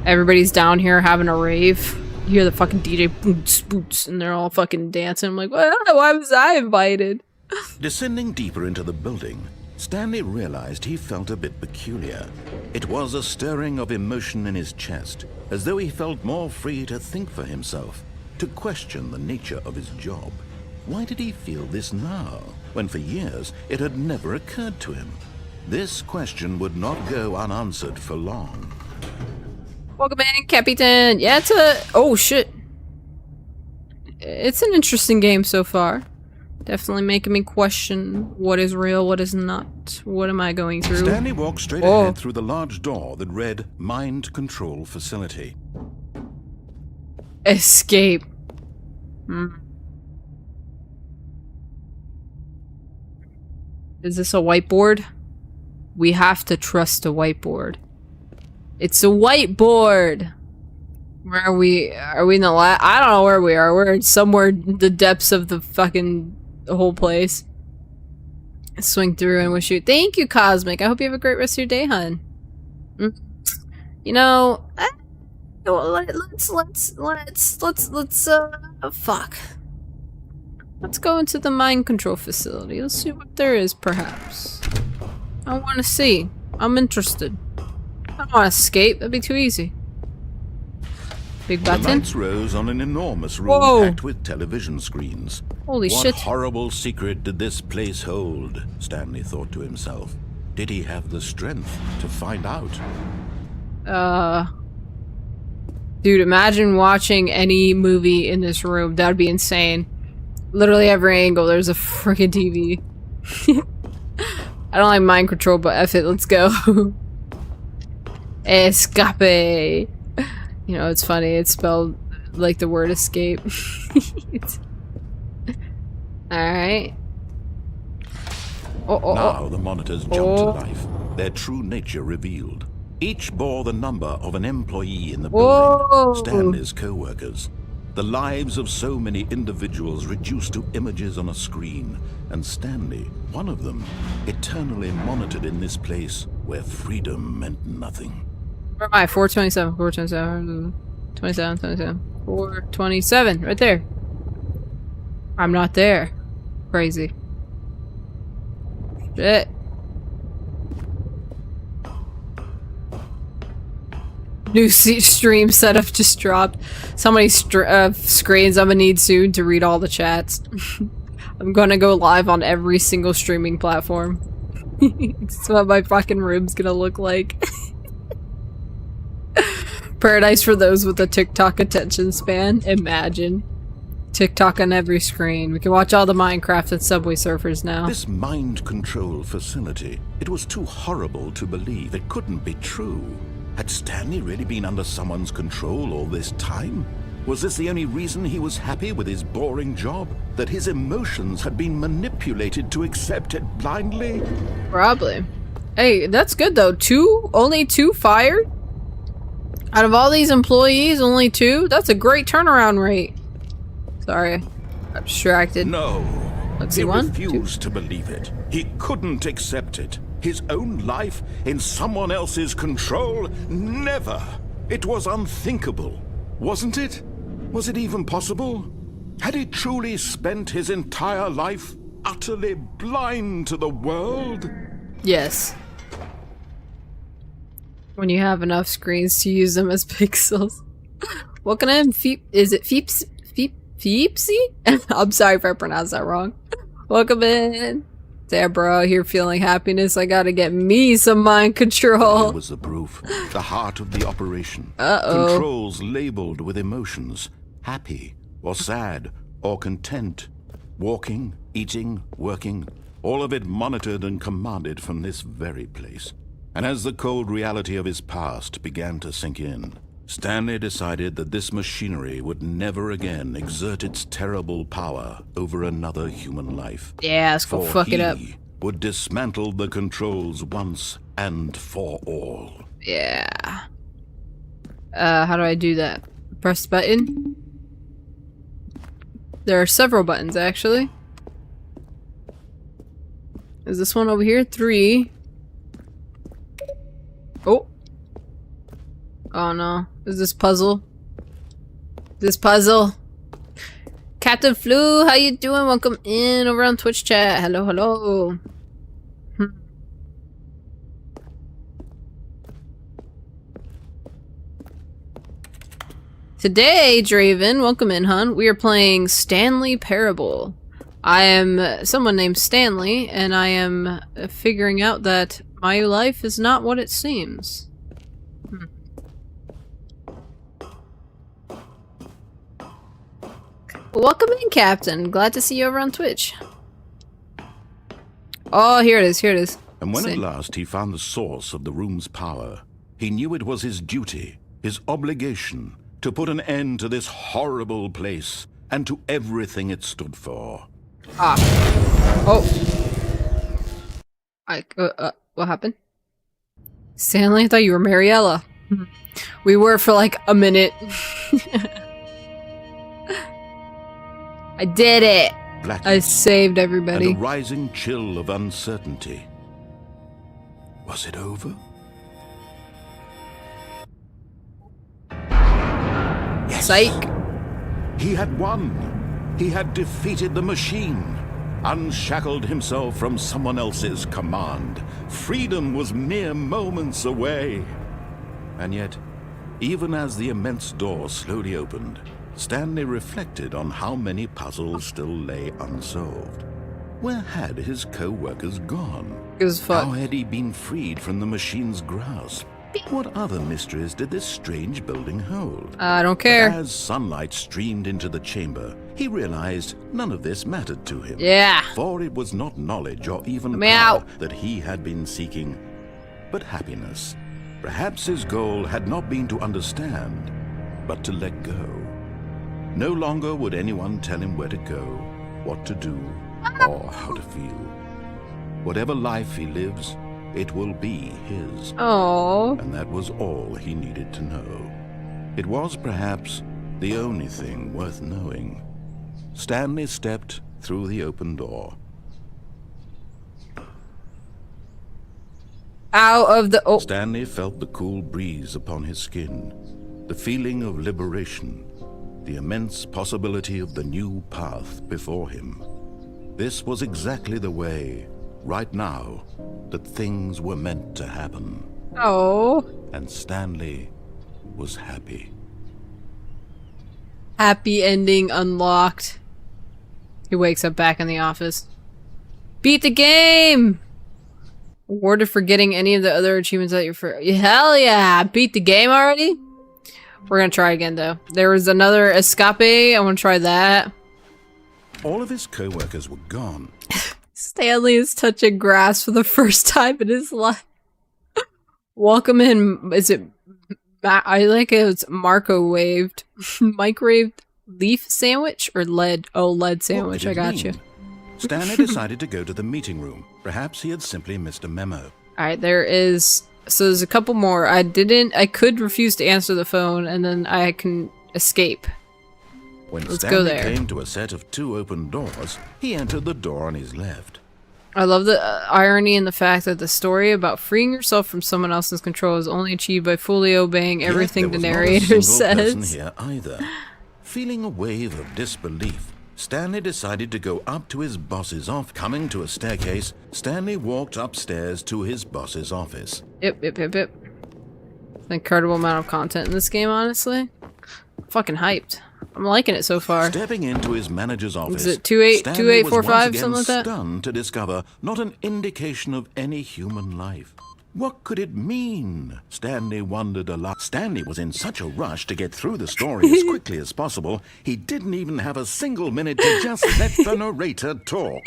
Everybody's down here having a rave. You hear the fucking DJ boots, boots, and they're all fucking dancing. I'm like, well, why was I invited? Descending deeper into the building, Stanley realized he felt a bit peculiar. It was a stirring of emotion in his chest, as though he felt more free to think for himself, to question the nature of his job. Why did he feel this now, when for years it had never occurred to him? This question would not go unanswered for long. Welcome in, Capitan. Yeah, it's a... Oh, shit. It's an interesting game so far. Definitely making me question what is real, what is not. What am I going through? Stanley walked straight ahead through the large door that read Mind Control Facility. Escape. Is this a whiteboard? We have to trust a whiteboard. It's a whiteboard! Where are we? Are we in the I don't know where we are. We're somewhere in the depths of the fucking whole place. Swing through and wish you. Thank you, Cosmic. I hope you have a great rest of your day, hon. You know, let's fuck. Let's go into the mind control facility. Let's see what there is, perhaps. I want to see. I'm interested. I don't want to escape. That'd be too easy. Big button. The lights rose on an enormous room packed with television screens. Holy shit. What horrible secret did this place hold? Stanley thought to himself. Did he have the strength to find out? Dude, imagine watching any movie in this room. That'd be insane. Literally every angle, there's a freaking TV. I don't like mind control, but F it, let's go. Escape. You know, it's funny, it's spelled like the word escape. Alright. Now the monitors jumped to life, their true nature revealed. Each bore the number of an employee in the building, Stanley's co-workers. The lives of so many individuals reduced to images on a screen, and Stanley, one of them, eternally monitored in this place where freedom meant nothing. Where am I? 427, 427, 27, 27, 427, right there. I'm not there. Crazy. Shit. New stream setup just dropped. So many screens I'm gonna need soon to read all the chats. I'm gonna go live on every single streaming platform. That's what my fucking room's gonna look like. Paradise for those with a TikTok attention span. Imagine. TikTok on every screen. We can watch all the Minecraft and Subway Surfers now. This mind control facility, it was too horrible to believe. It couldn't be true. Had Stanley really been under someone's control all this time? Was this the only reason he was happy with his boring job? That his emotions had been manipulated to accept it blindly? Probably. Hey, that's good though. Only two fired? Out of all these employees, only 2? That's a great turnaround rate. Sorry. I'm distracted. No. Let's see, he 1, refused 2. to believe it. He couldn't accept it. His own life in someone else's control? Never. It was unthinkable. Wasn't it? Was it even possible? Had he truly spent his entire life utterly blind to the world? Yes. When you have enough screens to use them as pixels. Welcome in, is it Feepsy? I'm sorry if I pronounced that wrong. Welcome in. Deborah, here feeling happiness. I gotta get me some mind control. Here was the proof. The heart of the operation. Uh-oh. Controls labeled with emotions. Happy, or sad, or content. Walking, eating, working. all of it monitored and commanded from this very place. And as the cold reality of his past began to sink in, Stanley decided that this machinery would never again exert its terrible power over another human life. Yeah, let's go fuck it up. He would dismantle the controls once and for all. Yeah. How do I do that? Press button? There are several buttons, actually. Is this one over here? 3. Oh. Oh no. Is this puzzle? This puzzle? Captain Flu, how you doing? Welcome in over on Twitch chat. Hello, hello. Today, Draven, welcome in, hon. We are playing Stanley Parable. I am someone named Stanley, and I am figuring out that my life is not what it seems. Welcome in, Captain. Glad to see you over on Twitch. Oh, here it is, here it is. And when at last he found the source of the room's power, he knew it was his duty, his obligation, to put an end to this horrible place and to everything it stood for. Ah. Oh. What happened? Stanley, I thought you were Mariella. We were for like a minute. I did it! Blackness I saved everybody. and a rising chill of uncertainty. Was it over? Yes. Psych. He had won. He had defeated the machine, unshackled himself from someone else's command. Freedom was mere moments away. And yet, even as the immense door slowly opened, Stanley reflected on how many puzzles still lay unsolved. Where had his co-workers gone? How had he been freed from the machine's grasp? What other mysteries did this strange building hold? I don't care. But as sunlight streamed into the chamber, he realized none of this mattered to him. Yeah. For it was not knowledge or even Meow. power that he had been seeking, but happiness. Perhaps his goal had not been to understand, but to let go. No longer would anyone tell him where to go, what to do, or how to feel. Whatever life he lives, it will be his. Oh. And that was all he needed to know. It was perhaps the only thing worth knowing. Stanley stepped through the open door. Out of the... Oh. Stanley felt the cool breeze upon his skin, the feeling of liberation, the immense possibility of the new path before him. This was exactly the way, right now, that things were meant to happen. Oh. And Stanley was happy. Happy ending unlocked. He wakes up back in the office. Beat the game! Awarded for getting any of the other achievements that you're for. Hell yeah! Beat the game already? We're gonna try again though. There was another escape. I wanna try that. All of his co-workers were gone. Stanley is touching grass for the first time in his life. Welcome in. Is it... I like it. It's microwaved. Microwaved leaf sandwich or lead? Oh, lead sandwich. I got you. Stanley decided to go to the meeting room. Perhaps he had simply missed a memo. Alright, there is... So there's a couple more. I could refuse to answer the phone and then I can escape. When Let's Stanley go there. came to a set of 2 open doors, he entered the door on his left. I love the irony in the fact that the story about freeing yourself from someone else's control is only achieved by fully obeying everything the narrator says. Here either. Feeling a wave of disbelief, Stanley decided to go up to his boss's office. Coming to a staircase, Stanley walked upstairs to his boss's office. Yep. An incredible amount of content in this game, honestly. I'm fucking hyped. I'm liking it so far. Stepping into his manager's office, Is it 2845, Stanley was once again something like that? stunned to discover not an indication of any human life. What could it mean? Stanley wondered a lot. Stanley was in such a rush to get through the story as quickly as possible, he didn't even have a single minute to just let the narrator talk.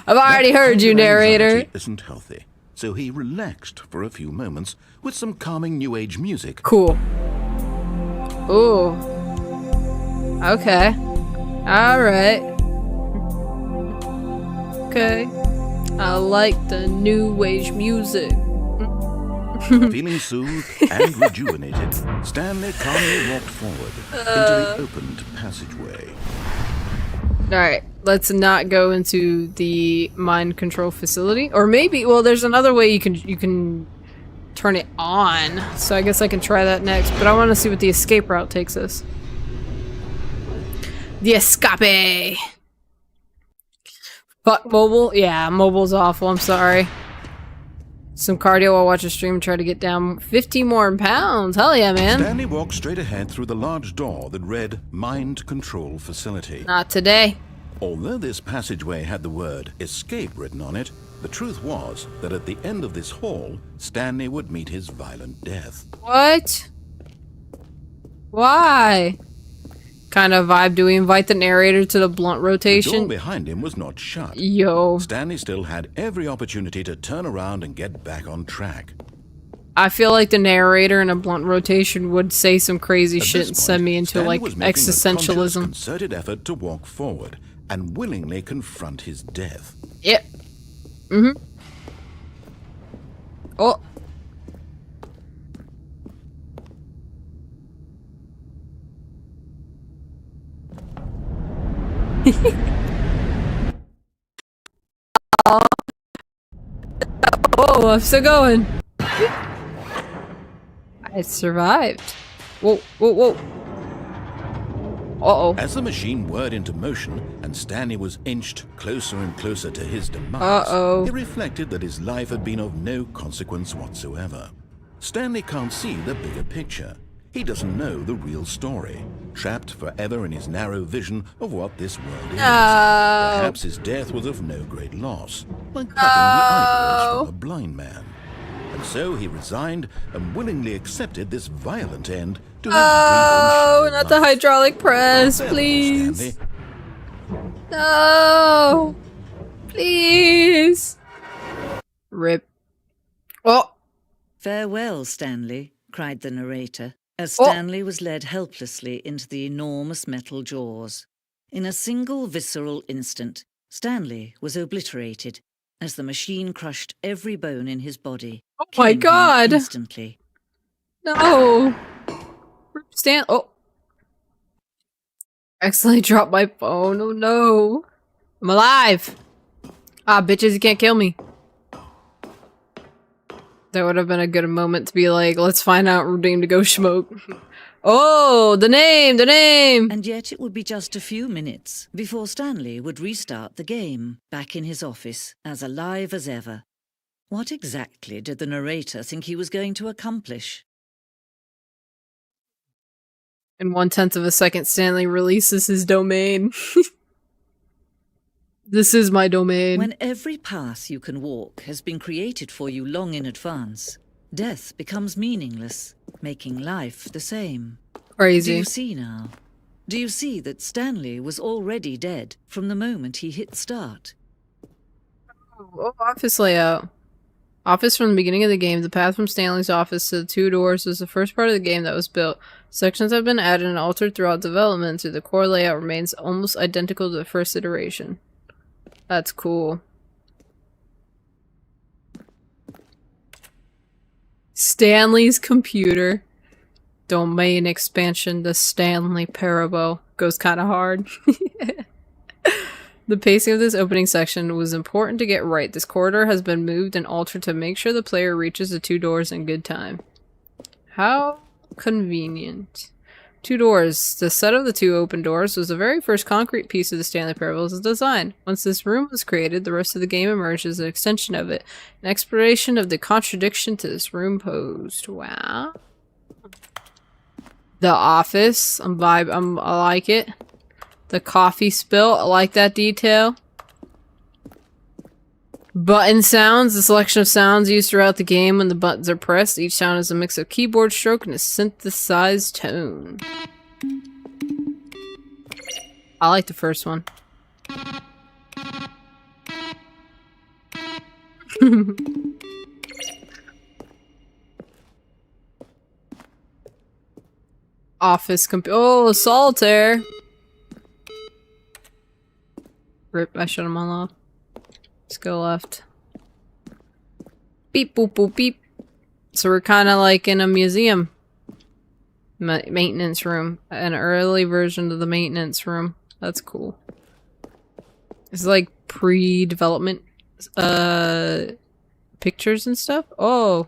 I've already heard you, narrator. Anxiety isn't healthy, so he relaxed for a few moments with some calming New Age music. Cool. Ooh. Okay. Alright. Okay. I like the New Age music. Feeling soothed and rejuvenated, Stanley calmly walked forward into the opened passageway. Alright, let's not go into the mind control facility. Or maybe, well, there's another way you can turn it on. So I guess I can try that next. But I want to see what the escape route takes us. The escape! Fuck mobile? Yeah, mobile's awful, I'm sorry. Some cardio while I watch a stream and try to get down 50 more pounds. Hell yeah, man. Stanley walked straight ahead through the large door that read Mind Control Facility. Not today. Although this passageway had the word escape written on it, the truth was that at the end of this hall, Stanley would meet his violent death. What? Why? Kind of vibe. Do we invite the narrator to the blunt The rotation? door behind him was not shut. Yo. Stanley still had every opportunity to turn around and get back on track. I feel like the narrator in a blunt rotation would say some crazy At shit this and point, send me into Stanley like was making a conscious, existentialism. concerted effort to walk forward and willingly confront his death. Yep. Mm-hmm. Oh. Oh, I'm still going. I survived. Whoa, whoa, whoa. Uh-oh. As the machine whirred into motion and Stanley was inched closer and closer to his demise, Uh-oh. he reflected that his life had been of no consequence whatsoever. Stanley can't see the bigger picture. He doesn't know the real story, trapped forever in his narrow vision of what this world is. Perhaps his death was of no great loss, like plucking the eyeballs from a blind man. And so he resigned and willingly accepted this violent end to his brief and Oh, shallow not the life. hydraulic press, Farewell, please. Stanley. No. Please. Rip. Oh. "Farewell, Stanley," cried the narrator, as Stanley was led helplessly into the enormous metal jaws. In a single visceral instant, Stanley was obliterated as the machine crushed every bone in his body. Oh my killing him God. Instantly. No. Rip Stan. Oh. Accidentally dropped my phone. Oh no. I'm alive. Ah, bitches, you can't kill me. That would have been a good moment to be like, let's find out Redeem to go smoke. Oh, the name, the name! And yet it would be just a few minutes before Stanley would restart the game, back in his office, as alive as ever. What exactly did the narrator think he was going to accomplish? In 1/10 of a second, Stanley releases his domain. This is my domain. When every path you can walk has been created for you long in advance, death becomes meaningless, making life the same. Do Crazy. you see now? Do you see that Stanley was already dead from the moment he hit start? Oh, office layout. Office from the beginning of the game. The path from Stanley's office to the two doors was the first part of the game that was built. Sections have been added and altered throughout development, so the core layout remains almost identical to the first iteration. That's cool. Stanley's computer. Domain expansion to Stanley Parable. Goes kind of hard. The pacing of this opening section was important to get right. This corridor has been moved and altered to make sure the player reaches the two doors in good time. How convenient. Two doors. The set of the two open doors was the very first concrete piece of the Stanley Parable's design. Once this room was created, the rest of the game emerged as an extension of it. An exploration of the contradiction to this room posed. Wow. The office. I like it. The coffee spill. I like that detail. Button sounds. The selection of sounds used throughout the game when the buttons are pressed. Each sound is a mix of keyboard stroke and a synthesized tone. I like the first one. Office oh, solitaire. Rip, I shut them all off. Let's go left. Beep, boop, boop, beep. So we're kind of like in a museum. Maintenance room. An early version of the maintenance room. That's cool. It's like pre-development pictures and stuff. Oh.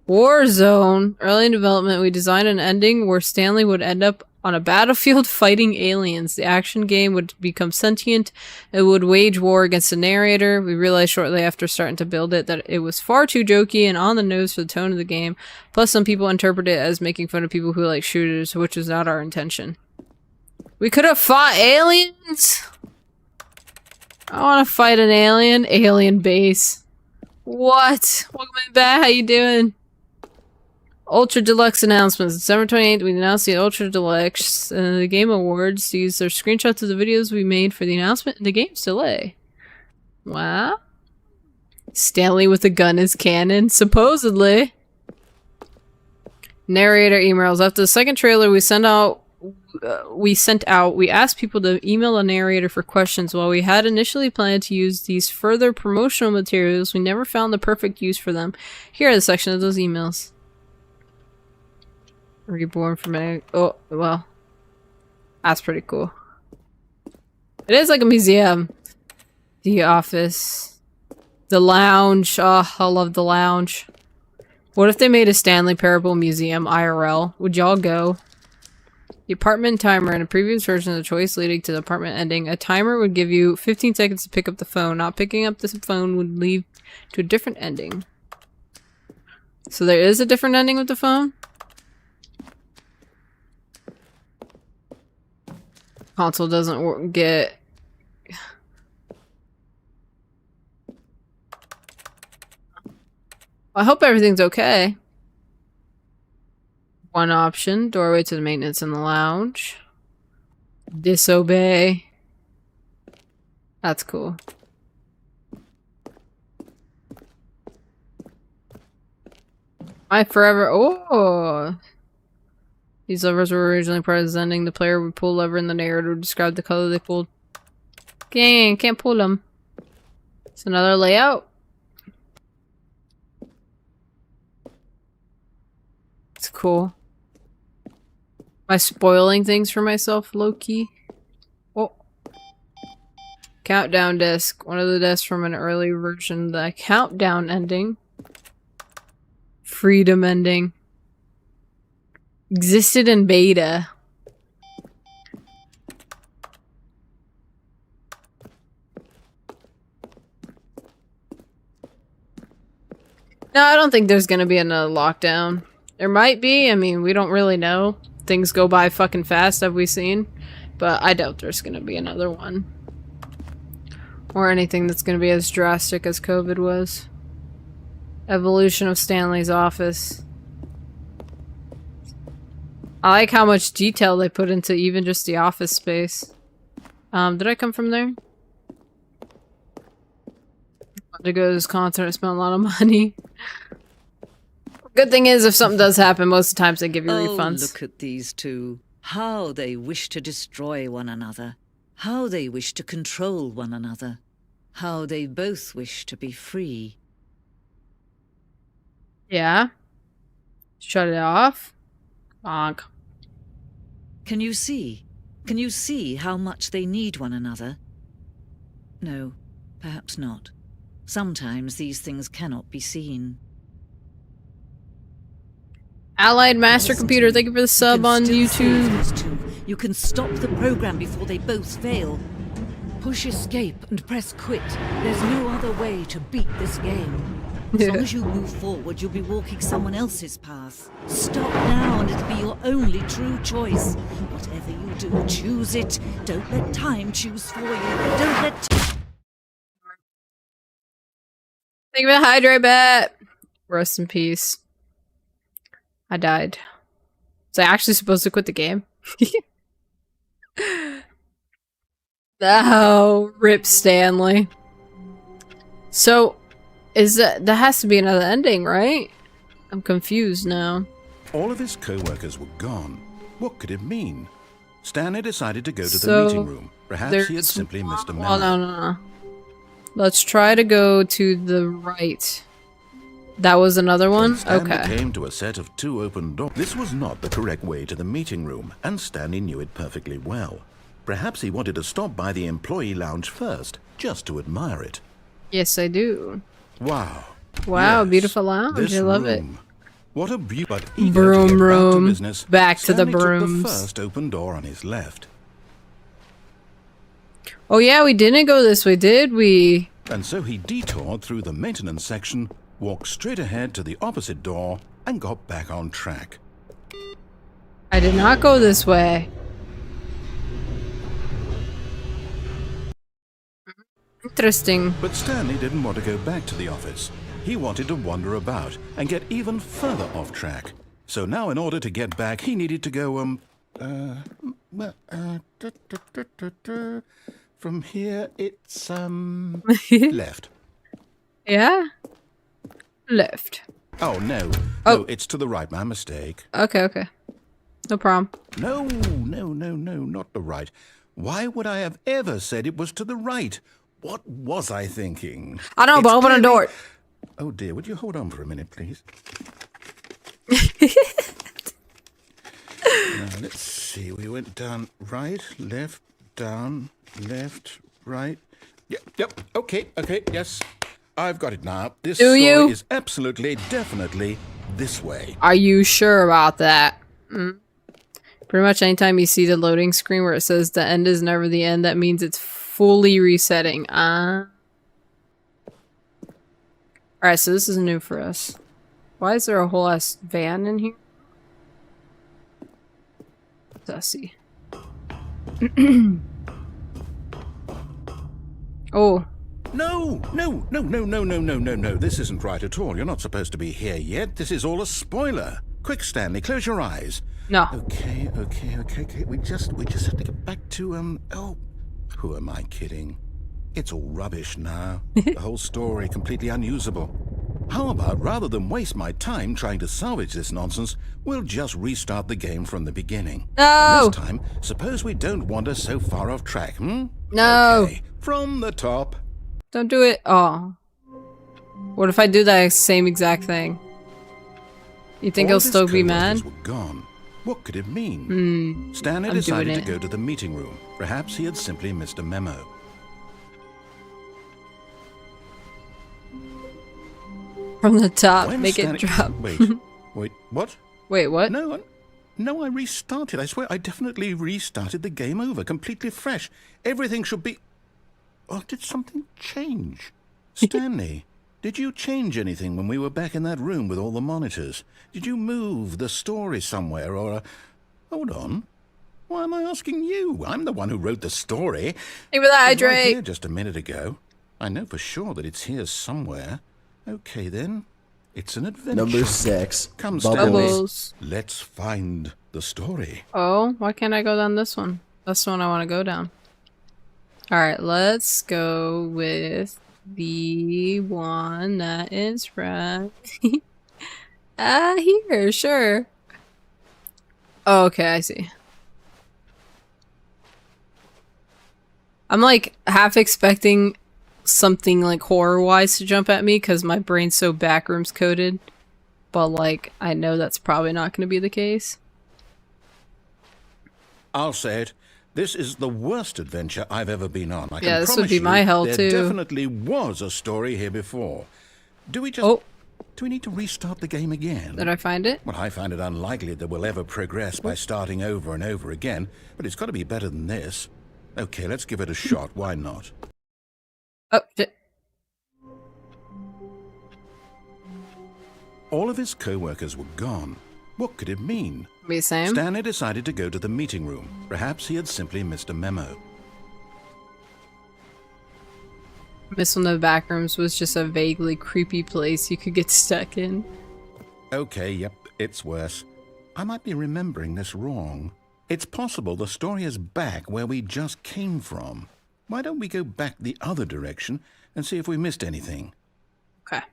Warzone. Early in development, we designed an ending where Stanley would end up on a battlefield fighting aliens. The action game would become sentient. It would wage war against the narrator. We realized shortly after starting to build it that it was far too jokey and on the nose for the tone of the game. Plus, some people interpret it as making fun of people who like shooters, which was not our intention. We could have fought aliens? I want to fight an alien. Alien base. What? Welcome back. How you doing? Ultra Deluxe announcements. December 28th, we announced the Ultra Deluxe the Game Awards. These are screenshots of the videos we made for the announcement and the game's delay. Wow. Stanley with a gun is canon, supposedly. Narrator emails. After the second trailer we sent out, we asked people to email the narrator for questions. While we had initially planned to use these further promotional materials, we never found the perfect use for them. Here are the section of those emails. Reborn from a... Oh, well. That's pretty cool. It is like a museum. The office. The lounge. Oh, I love the lounge. What if they made a Stanley Parable museum IRL? Would y'all go? The apartment timer. In a previous version of the choice leading to the apartment ending, a timer would give you 15 seconds to pick up the phone. Not picking up the phone would lead to a different ending. So there is a different ending with the phone? Console doesn't get... I hope everything's okay. One option. Doorway to the maintenance in the lounge. Disobey. That's cool. I forever... Oh! These levers were originally part of the ending. The player would pull a lever and the narrator would describe the color they pulled. Dang, can't pull them. It's another layout. It's cool. Am I spoiling things for myself, low-key? Oh. Countdown disc. One of the discs from an early version of the countdown ending. Freedom ending. Existed in beta. No, I don't think there's gonna be another lockdown. There might be, I mean, we don't really know. Things go by fucking fast, have we seen? But I doubt there's gonna be another one. Or anything that's gonna be as drastic as COVID was. Evolution of Stanley's office. I like how much detail they put into even just the office space. Did I come from there? To go to this concert, I spent a lot of money. Good thing is, if something does happen, most of the times they give you refunds. Look at these two. How they wish to destroy one another. How they wish to control one another. How they both wish to be free. Yeah. Shut it off. Bonk. Can you see? Can you see how much they need one another? No, perhaps not. Sometimes these things cannot be seen. Allied Master Computer, thank you for the sub on YouTube. You can stop the program before they both fail. Push escape and press quit. There's no other way to beat this game. As long as you move forward, you'll be walking someone else's path. Stop now and it'll be your only true choice. Whatever you do, choose it. Don't let time choose for you. Don't let... Think of it, hydrate bet. Rest in peace. I died. Was I actually supposed to quit the game? Oh, rip Stanley. So, that has to be another ending, right? I'm confused now. All of his co-workers were gone. What could it mean? Stanley decided to go to the meeting room. Perhaps he had simply missed a memo. Oh, no. Let's try to go to the right. That was another one? Stanley Okay. came to a set of 2 open doors. This was not the correct way to the meeting room, and Stanley knew it perfectly well. Perhaps he wanted to stop by the employee lounge first, just to admire it. Yes, I do. Wow. Wow, Yes, beautiful lounge. this I love it. room. What a beautiful, but eager to Broom get back to room. business, Back to the Stanley took brooms. the first open door on his left. Oh yeah, we didn't go this way, did we? And so he detoured through the maintenance section, walked straight ahead to the opposite door, and got back on track. I did not go this way. Interesting. But Stanley didn't want to go back to the office. He wanted to wander about and get even further off track. So now in order to get back, he needed to go, from here, it's, left. Yeah? Left. Oh, no. Oh. No, it's to the right. My mistake. Okay. No problem. No, not the right. Why would I have ever said it was to the right? What was I thinking? I don't know, but open a door. Oh dear, would you hold on for a minute, please? Now, let's see. We went down right, left, down, left, right. Yep. Okay, yes. I've got it now. This story is absolutely, definitely this way. Are you sure about that? Pretty much anytime you see the loading screen where it says the end is never the end, that means it's fully resetting. Alright, so this is new for us. Why is there a whole ass van in here? Let's see. Oh. No. This isn't right at all. You're not supposed to be here yet. This is all a spoiler. Quick, Stanley, close your eyes. No. Okay. We just have to get back to, oh, who am I kidding? It's all rubbish now. The whole story completely unusable. How about, rather than waste my time trying to salvage this nonsense, we'll just restart the game from the beginning. No! This time, suppose we don't wander so far off track, No! Okay, from the top. Don't do it. Oh. What if I do that same exact thing? You think All he'll still his be co-workers mad? were gone. What could it mean? Stanley I'm decided doing to it. go to the meeting room. Perhaps he had simply missed a memo. From the top, When make it Stanley- drop. Wait, what? Wait, what? No, I restarted. I swear, I definitely restarted the game over, completely fresh. Everything should be... Oh, did something change? Stanley, did you change anything when we were back in that room with all the monitors? Did you move the story somewhere, or... Hold on. Why am I asking you? I'm the one who wrote the story. Think with that, It was right hydrate. here just a minute ago. I know for sure that it's here somewhere. Okay, then. It's an adventure. Number 6. Come, Bubbles. Stanley. Bubbles. Let's find the story. Oh, why can't I go down this one? That's the one I want to go down. Alright, let's go with the one that is right. Here, sure. Oh, okay, I see. I'm like half expecting something like horror-wise to jump at me because my brain's so backrooms coded. But like, I know that's probably not going to be the case. I'll say it. This is the worst adventure I've ever been on. I Yeah, can this would promise be you my hell, there too. definitely was a story here before. Do we just... Oh, Do we need to restart the game again? did I find it? Well, I find it unlikely that we'll ever progress by starting over and over again, but it's got to be better than this. Okay, let's give it a shot. Why not? Oh, All of his co-workers were gone. What could it mean? be the same. Stanley decided to go to the meeting room. Perhaps he had simply missed a memo. This one of the back rooms was just a vaguely creepy place you could get stuck in. Okay, yep, it's worse. I might be remembering this wrong. It's possible the story is back where we just came from. Why don't we go back the other direction and see if we missed anything? Okay.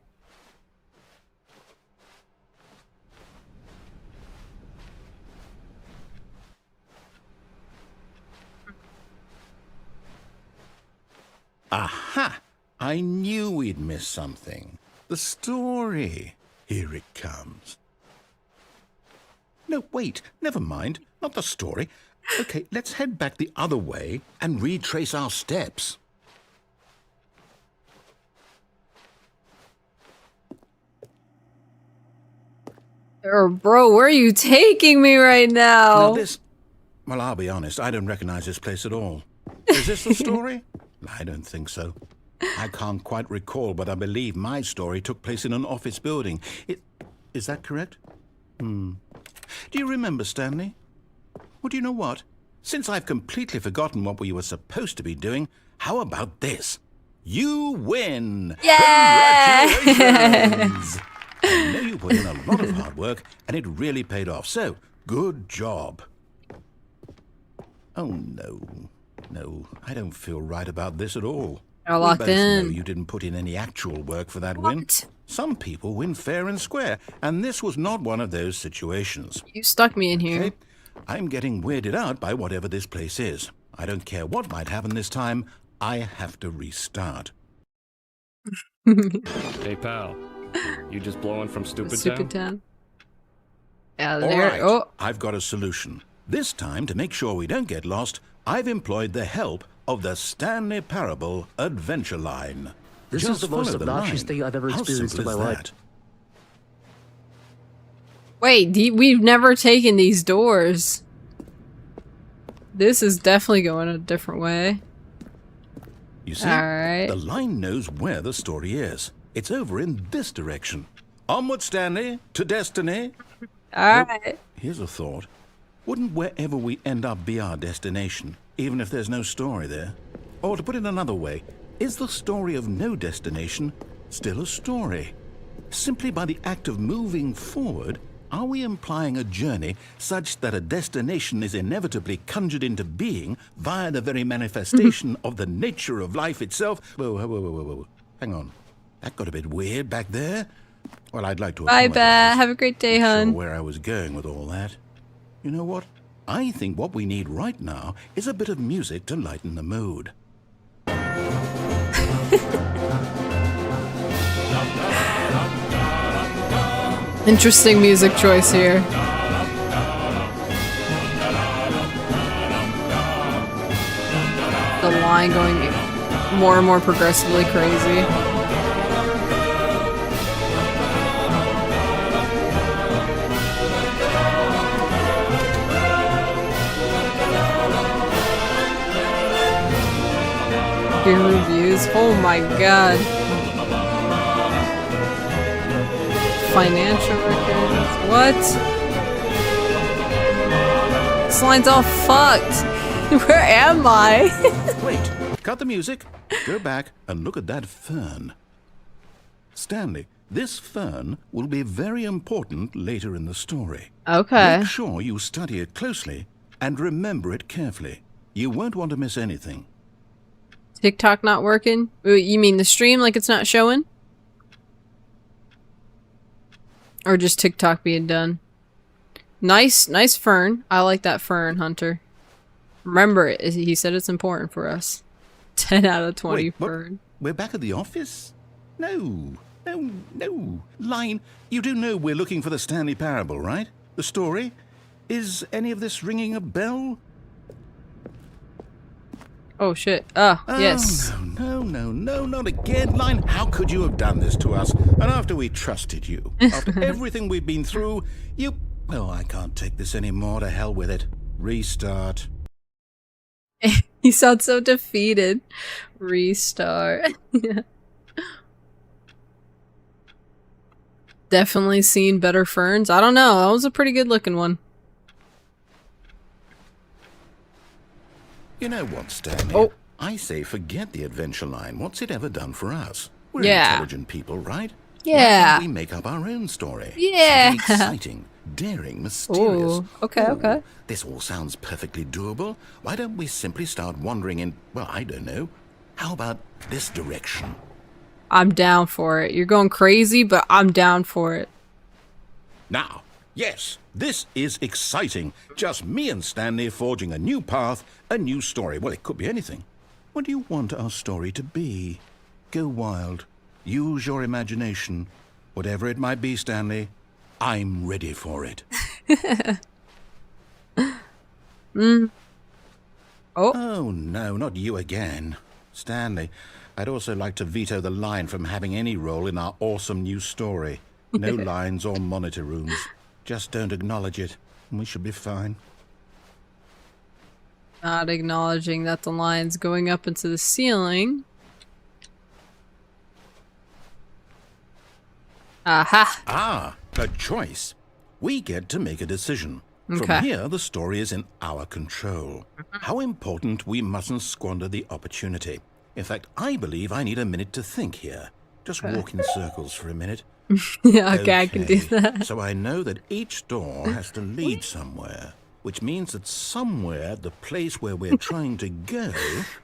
Aha! I knew we'd miss something. The story. Here it comes. No, wait, never mind. Not the story. Okay, let's head back the other way and retrace our steps. Oh, bro, where are you taking me right now? Now this... Well, I'll be honest, I don't recognize this place at all. Is this the story? I don't think so. I can't quite recall, but I believe my story took place in an office building. Is that correct? Do you remember, Stanley? Well, do you know what? Since I've completely forgotten what we were supposed to be doing, how about this? You win! Yeah! Congratulations! I know you put in a lot of hard work, and it really paid off, so good job. Oh, no. No, I don't feel right about this at all. You're locked We both know in. you didn't put in any actual work for that What? win. Some people win fair and square, and this was not one of those situations. You stuck me in here. Okay? I'm getting weirded out by whatever this place is. I don't care what might happen this time. I have to restart. Hey, pal. You just blowing from Stupid Stupid Town? town. Yeah, All there. right, Oh, I've got a solution. This time, to make sure we don't get lost, I've employed the help of the Stanley Parable Adventure Line. This Just is the most follow obnoxious line. thing I've ever How experienced in simple my is life. that? wait, we've never taken these doors. This is definitely going a different way. You see, Alright. the line knows where the story is. It's over in this direction. Onward, Stanley, to destiny. Alright. Here's a thought. Wouldn't wherever we end up be our destination, even if there's no story there? Or to put it another way, is the story of no destination still a story? Simply by the act of moving forward, are we implying a journey such that a destination is inevitably conjured into being via the very manifestation of the nature of life itself? Whoa, whoa, whoa, whoa, whoa. Hang on. That got a bit weird back there. Well, I'd like to Bye, apologize. Bat. Have a great day, Not hun. sure where I was going with all that. You know what? I think what we need right now is a bit of music to lighten the mood. Interesting music choice here. The line going more and more progressively crazy. Peer reviews. Oh my god. Financial records. What? This line's all fucked. Where am I? Wait, cut the music. Go back and look at that fern. Stanley, this fern will be very important later in the story. Okay. Make sure you study it closely and remember it carefully. You won't want to miss anything. TikTok not working? You mean the stream, like it's not showing? Or just TikTok being done? Nice fern. I like that fern, Hunter. Remember it. He said it's important for us. 10 out of 20 Wait, what? fern. We're back at the office? No. Line, you do know we're looking for the Stanley Parable, right? The story? Is any of this ringing a bell? Oh shit. Ah, Oh, yes. No, not again. Line, how could you have done this to us? And after we trusted you, after everything we've been through, you... Oh, I can't take this anymore. To hell with it. Restart. He sounds so defeated. Restart. Yeah. Definitely seen better ferns. I don't know. That was a pretty good looking one. You know what, Stanley? Oh. I say forget the adventure line. What's it ever done for us? We're Yeah. intelligent people, right? Why Yeah. can't we make up our own story? Yeah. Something exciting, daring, mysterious. Ooh, okay. This all sounds perfectly doable. Why don't we simply start wandering in, well, I don't know. How about this direction? I'm down for it. You're going crazy, but I'm down for it. Now, yes, this is exciting. Just me and Stanley forging a new path, a new story. Well, it could be anything. What do you want our story to be? Go wild. Use your imagination. Whatever it might be, Stanley, I'm ready for it. Oh, no, not you again. Stanley, I'd also like to veto the line from having any role in our awesome new story. No lines or monitor rooms. Just don't acknowledge it, and we should be fine. Not acknowledging that the line's going up into the ceiling. Aha! Ah, a choice. We get to make a decision. Okay. From here, the story is in our control. How important we mustn't squander the opportunity. In fact, I believe I need a minute to think here. Just walk in circles for a minute. Yeah, okay, I can do that. So I know that each door has to lead somewhere, which means that somewhere, the place where we're trying to go...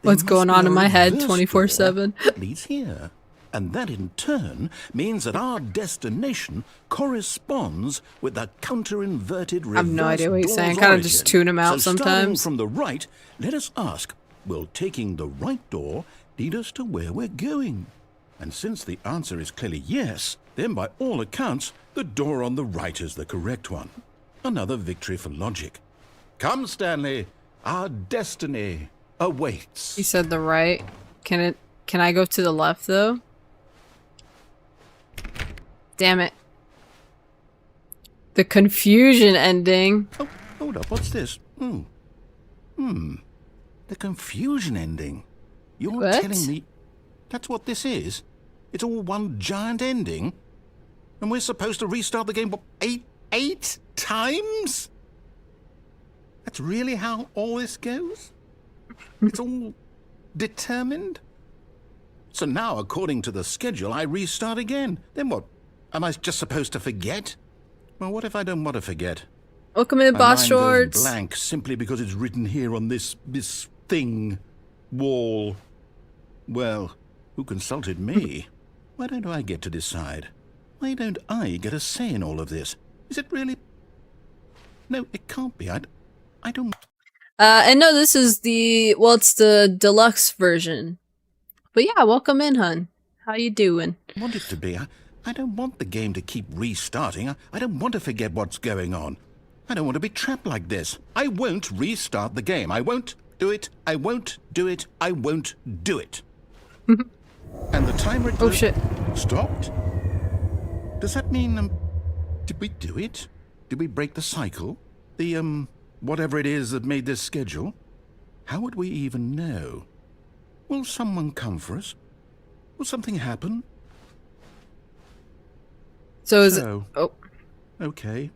What's going on in my head reverse 24/7? door that leads here. And that in turn means that our destination corresponds with the counter-inverted reverse I have no idea what he's door's saying. Kind of origin. just tune him out So starting sometimes. from the right, let us ask, will taking the right door lead us to where we're going? And since the answer is clearly yes, then by all accounts, the door on the right is the correct one. Another victory for logic. Come, Stanley, our destiny awaits. He said the right. Can I go to the left though? Damn it. The confusion ending. Oh, hold up, what's this? The confusion ending. You're What? telling me that's what this is? It's all one giant ending? And we're supposed to restart the game, what, eight times? That's really how all this goes? It's all determined? So now, according to the schedule, I restart again. Then what? Am I just supposed to forget? Well, what if I don't want to forget? Welcome in, My boss mind shorts. goes blank simply because it's written here on this thing, wall. Well, who consulted me? Why don't I get to decide? Why don't I get a say in all of this? Is it really? No, it can't be. I don't. And no, this is it's the deluxe version. But yeah, welcome in, hun. How you doing? Want it to be. I don't want the game to keep restarting. I don't want to forget what's going on. I don't want to be trapped like this. I won't restart the game. I won't do it. I won't do it. I won't do it. And the timer... Oh shit. Stopped? Does that mean, did we do it? Did we break the cycle? The, whatever it is that made this schedule? How would we even know? Will someone come for us? Will something happen? So is it? So, Oh, okay.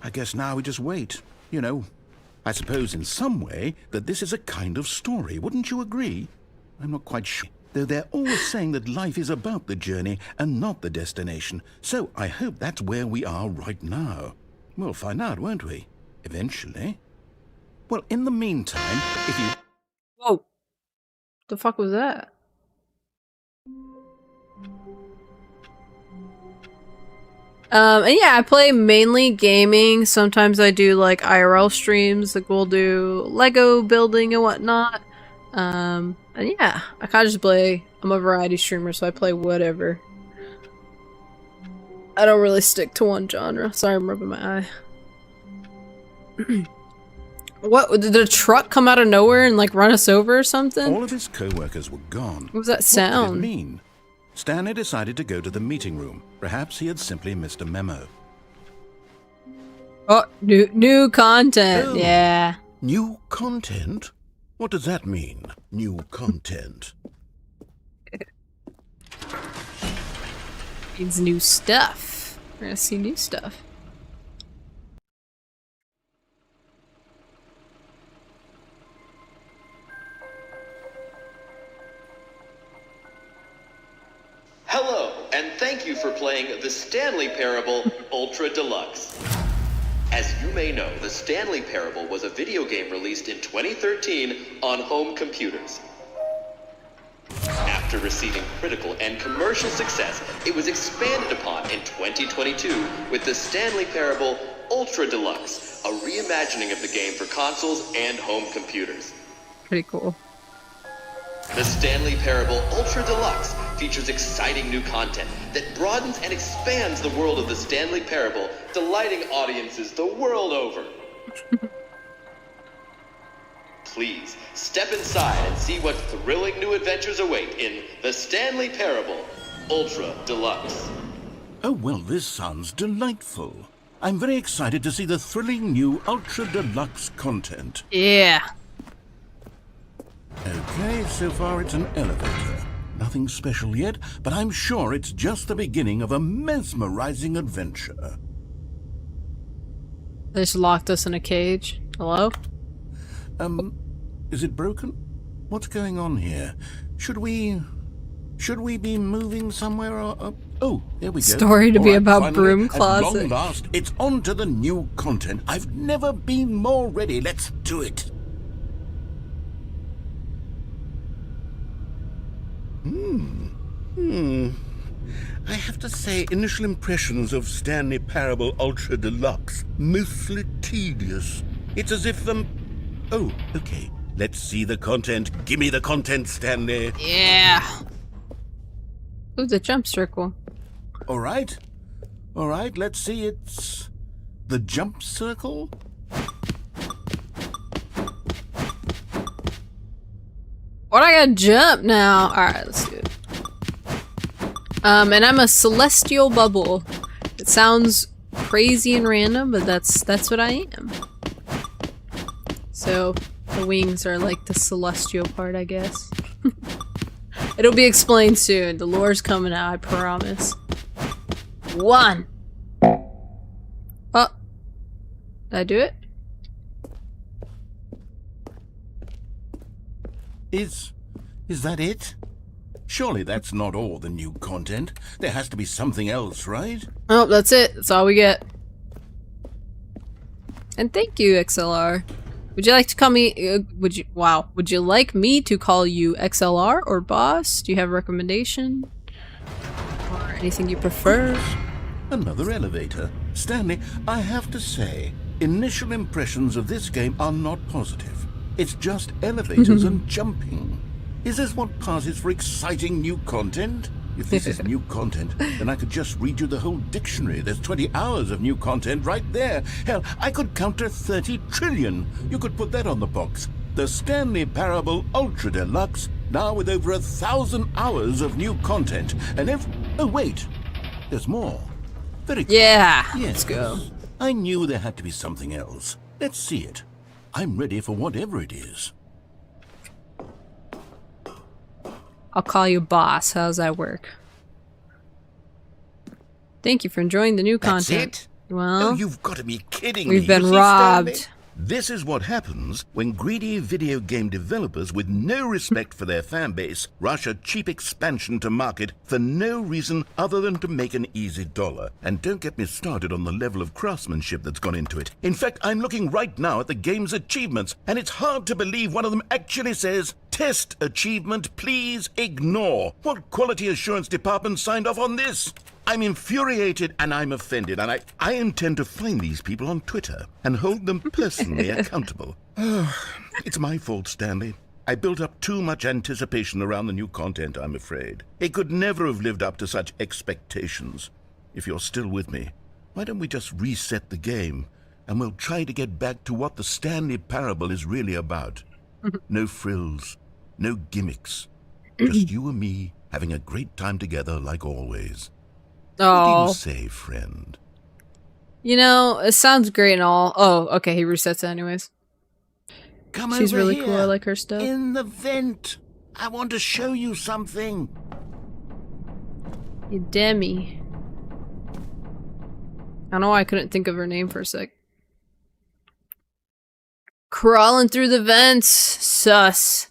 I guess now we just wait, you know. I suppose in some way that this is a kind of story, wouldn't you agree? I'm not quite sure. Though they're always saying that life is about the journey and not the destination. So I hope that's where we are right now. We'll find out, won't we? Eventually. Well, in the meantime, if you... whoa! The fuck was that? And yeah, I play mainly gaming. Sometimes I do like IRL streams, like we'll do Lego building and whatnot. And yeah, I kind of just play. I'm a variety streamer, so I play whatever. I don't really stick to one genre. Sorry, I'm rubbing my eye. What? Did the truck come out of nowhere and like run us over or something? all of his co-workers were gone. What was that What did it sound? mean? Stanley decided to go to the meeting room. Perhaps he had simply missed a memo. Oh, new content. Oh. Yeah. New content? What does that mean, new content? Means new stuff. We're gonna see new stuff. playing the Stanley Parable Ultra Deluxe. As you may know, the Stanley Parable was a video game released in 2013 on home computers. After receiving critical and commercial success, it was expanded upon in 2022 with the Stanley Parable Ultra Deluxe, a reimagining of the game for consoles and home computers. Pretty cool. The Stanley Parable Ultra Deluxe features exciting new content that broadens and expands the world of the Stanley Parable, delighting audiences the world over. Please, step inside and see what thrilling new adventures await in the Stanley Parable Ultra Deluxe. Oh, well, this sounds delightful. I'm very excited to see the thrilling new Ultra Deluxe content. Yeah. Okay, so far it's an elevator. Nothing special yet, but I'm sure it's just the beginning of a mesmerizing adventure. They just locked us in a cage. Hello? Is it broken? What's going on here? Should we be moving somewhere or... Oh, there we go. Story to All be right, about finally, broom at closet. long last, it's on to the new content. I've never been more ready. Let's do it. I have to say, initial impressions of Stanley Parable Ultra Deluxe, mostly tedious. It's as if Oh, okay. Let's see the content. Give me the content, Stanley. Yeah. Ooh, the jump circle. All right. All right, let's see. It's the jump circle. What, I gotta jump now? Alright, let's do it. And I'm a celestial bubble. It sounds crazy and random, but that's what I am. So, the wings are like the celestial part, I guess. It'll be explained soon. The lore's coming out, I promise. 1. Oh. Did I do it? Is that it? Surely that's not all the new content. There has to be something else, right? Oh, that's it. That's all we get. And thank you, XLR. Would you like to call me, would you like me to call you XLR or boss? Do you have a recommendation? Or anything you prefer? Another elevator. Stanley, I have to say, initial impressions of this game are not positive. It's just elevators and jumping. Is this what passes for exciting new content? If this is new content, then I could just read you the whole dictionary. There's 20 hours of new content right there. Hell, I could count to 30 trillion. You could put that on the box. The Stanley Parable Ultra Deluxe, now with over 1,000 hours of new content. And oh, wait. There's more. Very cool. Yeah, Yes. let's go. I knew there had to be something else. Let's see it. I'm ready for whatever it is. I'll call you boss. How's that work? Thank you for enjoying the new That's content. it? Well, Oh, you've got to be kidding me. we've been You see, robbed. Stanley? This is what happens when greedy video game developers with no respect for their fan base rush a cheap expansion to market for no reason other than to make an easy dollar. And don't get me started on the level of craftsmanship that's gone into it. In fact, I'm looking right now at the game's achievements, and it's hard to believe one of them actually says, "Test achievement, please ignore." What quality assurance department signed off on this? I'm infuriated and I'm offended, and I intend to find these people on Twitter and hold them personally accountable. It's my fault, Stanley. I built up too much anticipation around the new content, I'm afraid. It could never have lived up to such expectations. If you're still with me, why don't we just reset the game and we'll try to get back to what the Stanley Parable is really about. No frills, no gimmicks. Just you and me having a great time together like always. What do Oh, you say, friend? you know, it sounds great and all. Oh, okay, he resets it anyways. Come She's over really here. cool. I like her stuff. In the vent. I want to show you something. You Demi. I don't know why I couldn't think of her name for a sec. Crawling through the vents. Sus.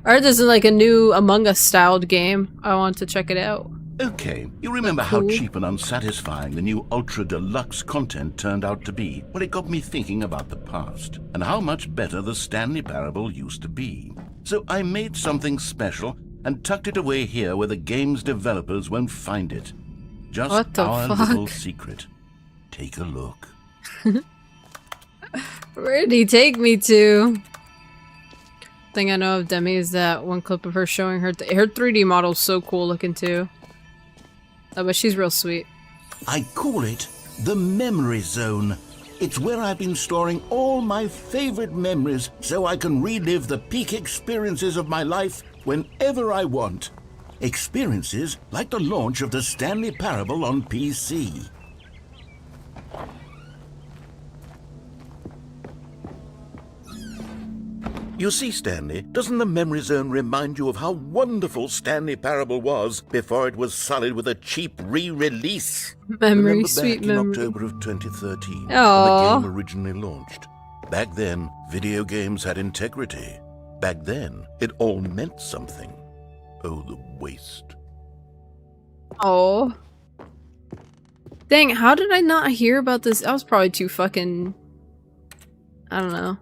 I heard this is like a new Among Us styled game. I want to check it out. Okay, you remember how Cool. cheap and unsatisfying the new Ultra Deluxe content turned out to be? Well, it got me thinking about the past and how much better the Stanley Parable used to be. So I made something special and tucked it away here where the game's developers won't find it. Just What the our fuck? little secret. Take a look. Where did he take me to? Thing I know of Demi is that one clip of her showing her 3D model's so cool looking too. Oh, but she's real sweet. I call it the Memory Zone. It's where I've been storing all my favorite memories so I can relive the peak experiences of my life whenever I want. Experiences like the launch of the Stanley Parable on PC. You see, Stanley, doesn't the Memory Zone remind you of how wonderful Stanley Parable was before it was sullied with a cheap re-release? Memory, Remember sweet back memory. in October of 2013, when Aww. the game originally launched. Back then, video games had integrity. Back then, it all meant something. Oh, the waste. Oh. Dang, how did I not hear about this? I was probably too fucking... I don't know.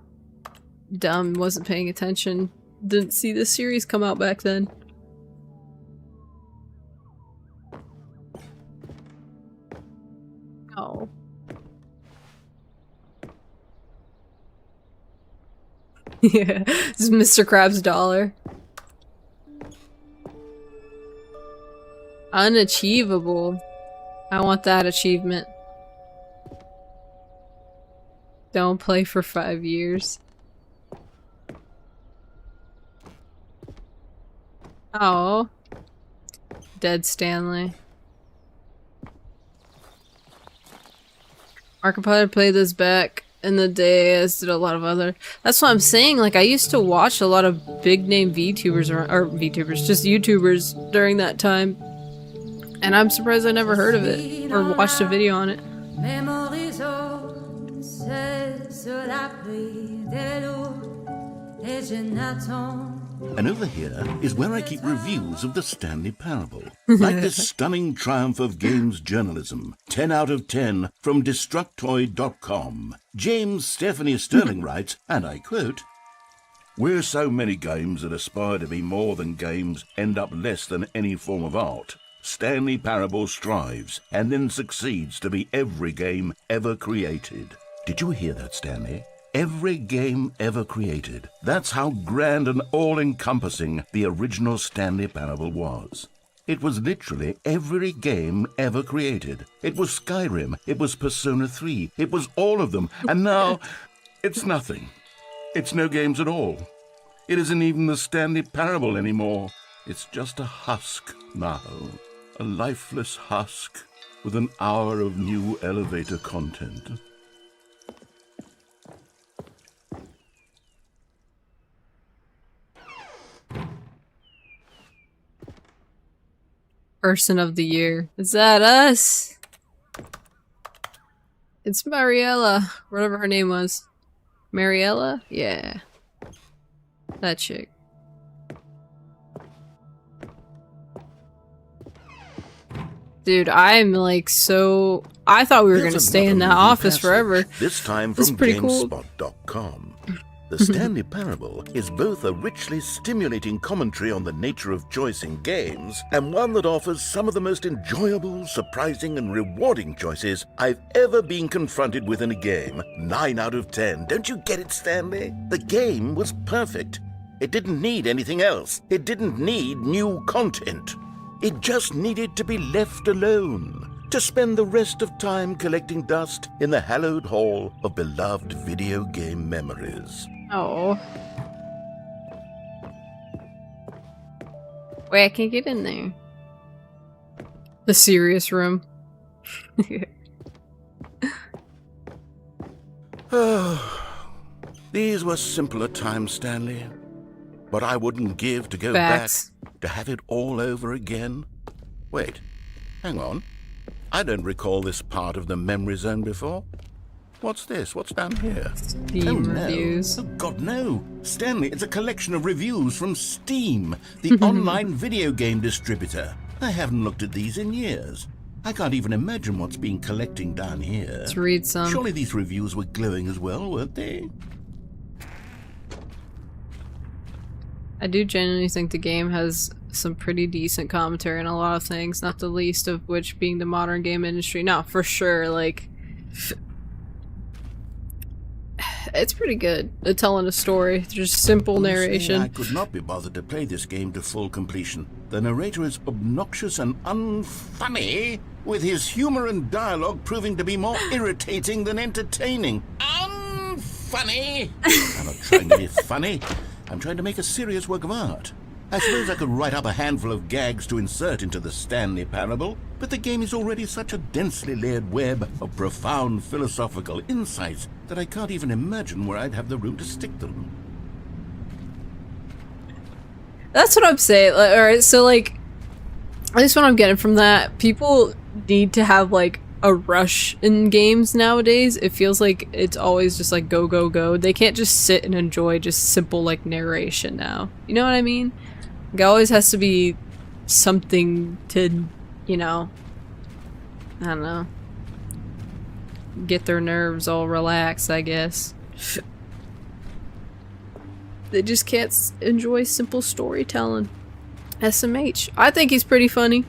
Dumb, wasn't paying attention. Didn't see this series come out back then. Oh. Yeah, this is Mr. Krabs' dollar. Unachievable. I want that achievement. Don't play for 5 years. Oh. Dead Stanley. Markiplier played this back in the day, as did a lot of other. That's what I'm saying. Like, I used to watch a lot of big name VTubers, or VTubers, just YouTubers during that time. And I'm surprised I never heard of it or watched a video on it. And over here is where I keep reviews of the Stanley Parable. Like this stunning triumph of games journalism. 10 out of 10 from Destructoid.com. James Stephanie Sterling writes, and I quote, "Where so many games that aspire to be more than games end up less than any form of art, Stanley Parable strives and then succeeds to be every game ever created." Did you hear that, Stanley? Every game ever created. That's how grand and all-encompassing the original Stanley Parable was. It was literally every game ever created. It was Skyrim, it was Persona 3, it was all of them, and now it's nothing. It's no games at all. It isn't even the Stanley Parable anymore. It's just a husk now. A lifeless husk with an hour of new elevator content. Person of the year. Is that us? It's Mariella. Whatever her name was. Mariella? Yeah. That chick. Dude, I'm like so... I thought we were Here's gonna stay in that another office passage, forever. This time That's from pretty cool. GameSpot.com. The Stanley Parable is both a richly stimulating commentary on the nature of choice in games and one that offers some of the most enjoyable, surprising, and rewarding choices I've ever been confronted with in a game. 9 out of 10. Don't you get it, Stanley? The game was perfect. It didn't need anything else. It didn't need new content. It just needed to be left alone, to spend the rest of time collecting dust in the hallowed hall of beloved video game memories. Oh. Wait, I can't get in there. The serious room. These were simpler times, Stanley. But I wouldn't give to go Facts. back, to have it all over again. Wait, hang on. I don't recall this part of the memory zone before. What's this? What's down here? Steam reviews. Oh, God, no. Stanley, it's a collection of reviews from Steam, the online video game distributor. I haven't looked at these in years. I can't even imagine what's been collecting down here. Let's read some. Surely these reviews were glowing as well, weren't they? I do genuinely think the game has some pretty decent commentary on a lot of things, not the least of which being the modern game industry. No, for sure, like... It's pretty good at telling a story. Just simple narration. I could not be bothered to play this game to full completion. The narrator is obnoxious and unfunny, with his humor and dialogue proving to be more irritating than entertaining. Unfunny! I'm not trying to be funny. I'm trying to make a serious work of art. I suppose I could write up a handful of gags to insert into the Stanley Parable, but the game is already such a densely layered web of profound philosophical insights that I can't even imagine where I'd have the room to stick them. That's what I'm saying. Alright, so like, at least what I'm getting from that, people need to have like a rush in games nowadays. It feels like it's always just like go, go, go. They can't just sit and enjoy just simple like narration now. You know what I mean? It always has to be something to, you know, I don't know, get their nerves all relaxed, I guess. They just can't enjoy simple storytelling. SMH. I think he's pretty funny.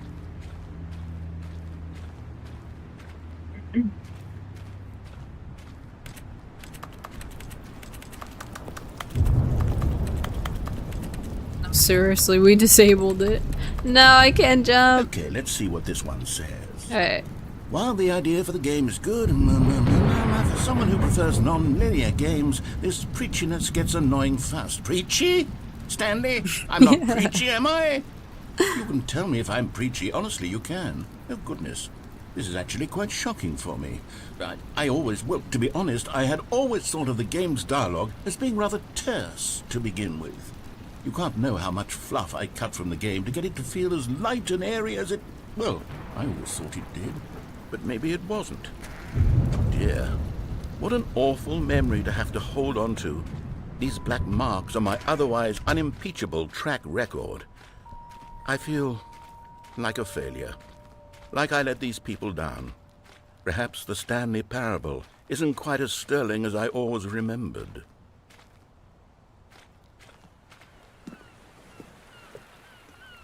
Seriously, we disabled it. No, I can't jump. Okay, let's see what this one says. Alright. While the idea for the game is good, for someone who prefers non-linear games, this preachiness gets annoying fast. Preachy? Stanley? I'm not preachy, am I? You can tell me if I'm preachy. Honestly, you can. Oh, goodness. This is actually quite shocking for me. Well, to be honest, I had always thought of the game's dialogue as being rather terse to begin with. You can't know how much fluff I cut from the game to get it to feel as light and airy as it... Well, I always thought it did, but maybe it wasn't. Dear, what an awful memory to have to hold on to. These black marks are my otherwise unimpeachable track record. I feel like a failure, like I let these people down. Perhaps the Stanley Parable isn't quite as sterling as I always remembered.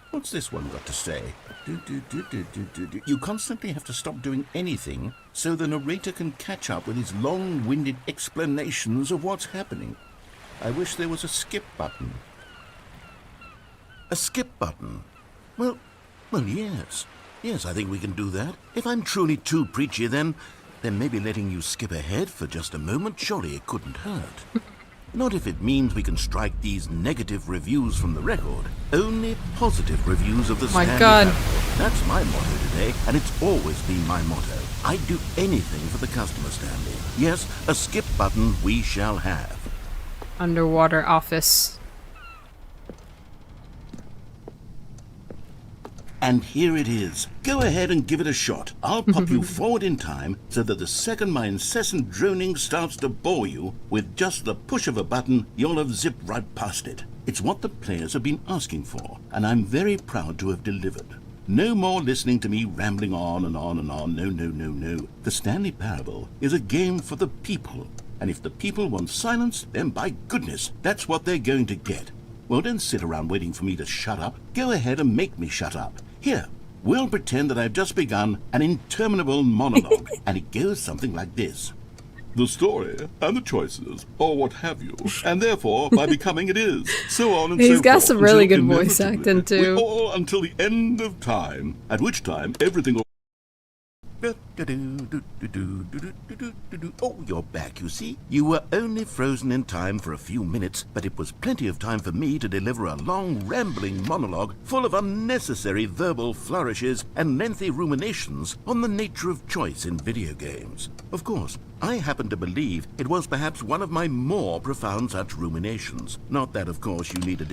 What's this one got to say? You constantly have to stop doing anything so the narrator can catch up with his long-winded explanations of what's happening. I wish there was a skip button. A skip button? Well, yes. Yes, I think we can do that. If I'm truly too preachy, then maybe letting you skip ahead for just a moment, surely it couldn't hurt. Not if it means we can strike these negative reviews from the record. Only positive reviews of the Stanley Parable. That's my motto today, and it's always been my motto. I'd do anything for the customer, Stanley. Yes, a skip button we shall have. Underwater office. And here it is. Go ahead and give it a shot. I'll pop you forward in time so that the second my incessant droning starts to bore you, with just the push of a button, you'll have zipped right past it. It's what the players have been asking for, and I'm very proud to have delivered. No more listening to me rambling on and on and on. No. The Stanley Parable is a game for the people, and if the people want silence, then by goodness, that's what they're going to get. Well, don't sit around waiting for me to shut up. Go ahead and make me shut up. Here, we'll pretend that I've just begun an interminable monologue, and it goes something like this. The story and the choices, or what have you, and therefore, by becoming it is, so on and so forth. He's got some really good voice acting, too. All until the end of time, at which time everything will... Oh, you're back, you see. You were only frozen in time for a few minutes, but it was plenty of time for me to deliver a long, rambling monologue full of unnecessary verbal flourishes and lengthy ruminations on the nature of choice in video games. Of course, I happen to believe it was perhaps one of my more profound such ruminations. Not that, of course, you need a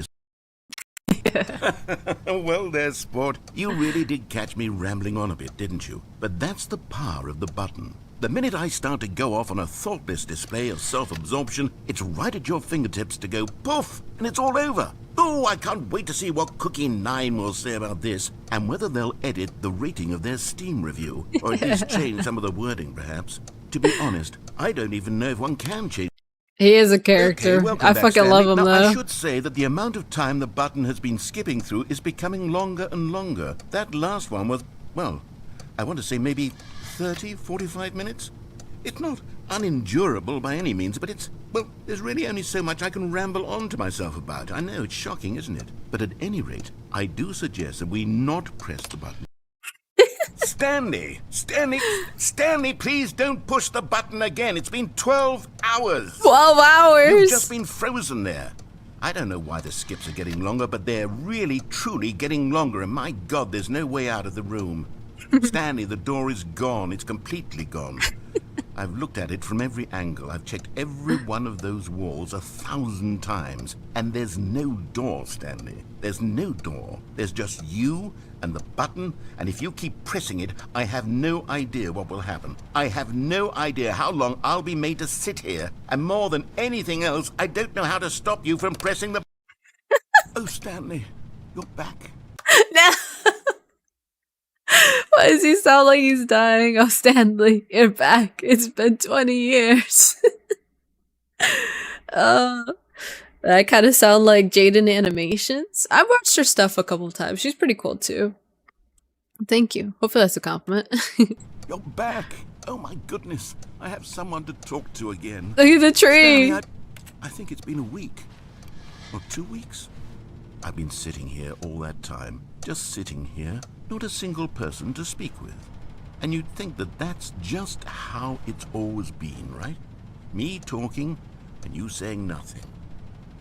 Well, there's sport. You really did catch me rambling on a bit, didn't you? But that's the power of the button. The minute I start to go off on a thoughtless display of self-absorption, it's right at your fingertips to go poof, and it's all over. Oh, I can't wait to see what Cookie 9 will say about this, and whether they'll edit the rating of their Steam review, or at least change some of the wording, perhaps. To be honest, I don't even know if one can change. He is a character. Okay, welcome I back, fucking Stanley. love him, now, though. I should say that the amount of time the button has been skipping through is becoming longer and longer. That last one was, well, I want to say maybe 30, 45 minutes? It's not unendurable by any means, but it's, well, there's really only so much I can ramble on to myself about. I know, it's shocking, isn't it? But at any rate, I do suggest that we not press the button. Stanley, please don't push the button again. It's been 12 hours. 12 hours? You've just been frozen there. I don't know why the skips are getting longer, but they're really, truly getting longer, and my God, there's no way out of the room. Stanley, the door is gone. It's completely gone. I've looked at it from every angle. I've checked every one of those walls 1,000 times, and there's no door, Stanley. There's no door. There's just you and the button, and if you keep pressing it, I have no idea what will happen. I have no idea how long I'll be made to sit here, and more than anything else, I don't know how to stop you from pressing the... Oh, Stanley, you're back. No. Why does he sound like he's dying? Oh, Stanley, you're back. It's been 20 years. That kind of sound like Jaden Animations. I've watched her stuff a couple times. She's pretty cool, too. Thank you. Hopefully that's a compliment. You're back. Oh, my goodness. I have someone to talk to again. Look at the tree. Stanley, I think it's been a week. Or 2 weeks. I've been sitting here all that time. Just sitting here. Not a single person to speak with. And you'd think that that's just how it's always been, right? Me talking and you saying nothing.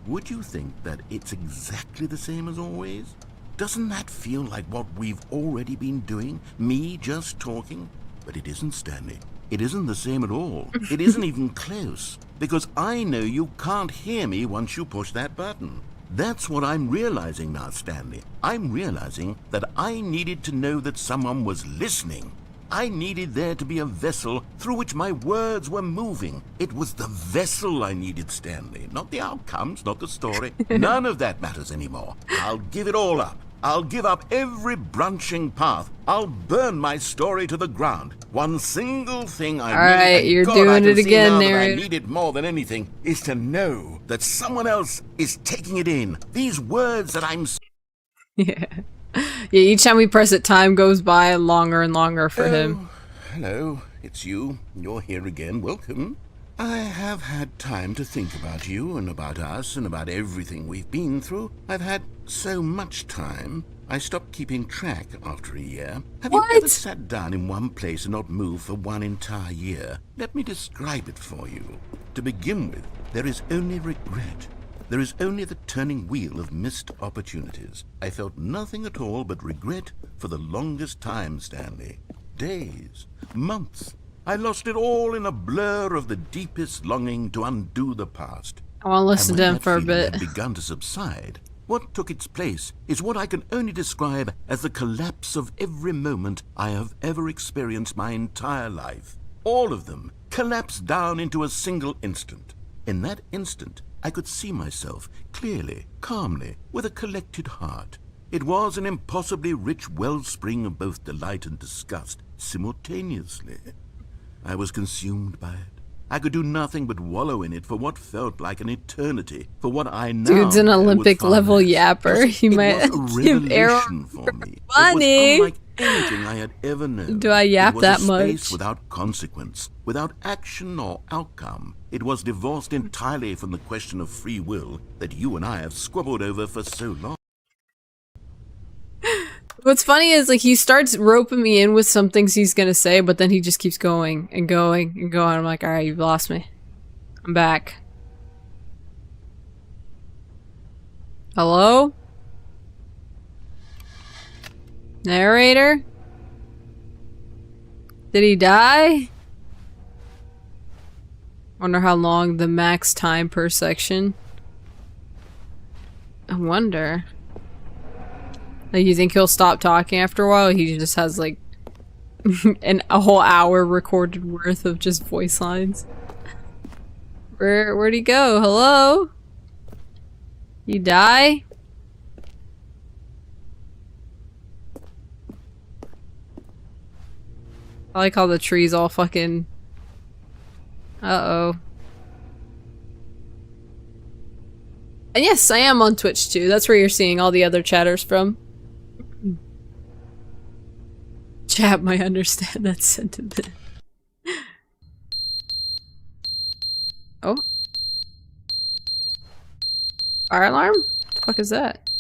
Would you think that it's exactly the same as always? Doesn't that feel like what we've already been doing? Me just talking? But it isn't, Stanley. It isn't the same at all. It isn't even close. Because I know you can't hear me once you push that button. That's what I'm realizing now, Stanley. I'm realizing that I needed to know that someone was listening. I needed there to be a vessel through which my words were moving. It was the vessel I needed, Stanley. Not the outcomes, not the story. None of that matters anymore. I'll give it all up. I'll give up every branching path. I'll burn my story to the ground. One single thing I need, Alright, you're doing it again, narrator. I need it more than anything, is to know that someone else is taking it in. These words that I'm... Yeah. Yeah, each time we press it, time goes by longer and longer for him. Hello, it's you. You're here again. Welcome. I have had time to think about you and about us and about everything we've been through. I've had so much time, I stopped keeping track after a year. Have you ever sat down in one place and not moved for one entire year? Let me describe it for you. To begin with, there is only regret. There is only the turning wheel of missed opportunities. I felt nothing at all but regret for the longest time, Stanley. Days, months. I lost it all in a blur of the deepest longing to undo the past. I want to listen to him for a bit. Had begun to subside. What took its place is what I can only describe as the collapse of every moment I have ever experienced my entire life. All of them collapsed down into a single instant. In that instant, I could see myself clearly, calmly, with a collected heart. It was an impossibly rich wellspring of both delight and disgust simultaneously. I was consumed by it. I could do nothing but wallow in it for what felt like an eternity, for what I now Dude's an Olympic level yapper. He might give arrow for me. Funny. It was unlike anything I had ever known. Do I yap that much? It was a space without consequence, without action or outcome. It was divorced entirely from the question of free will that you and I have squabbled over for so long. What's funny is, like, he starts roping me in with some things he's gonna say, but then he just keeps going and going and going. I'm like, alright, you've lost me. I'm back. Hello? Narrator? Did he die? Wonder how long the max time per section. I wonder. Like, you think he'll stop talking after a while? He just has, like, And a whole hour recorded worth of just voice lines. Where'd he go? Hello? You die? I like how the trees all fucking... Uh-oh. And yes, I am on Twitch too. That's where you're seeing all the other chatters from. Chat might understand that sentiment. Oh. Fire alarm? What the fuck is that?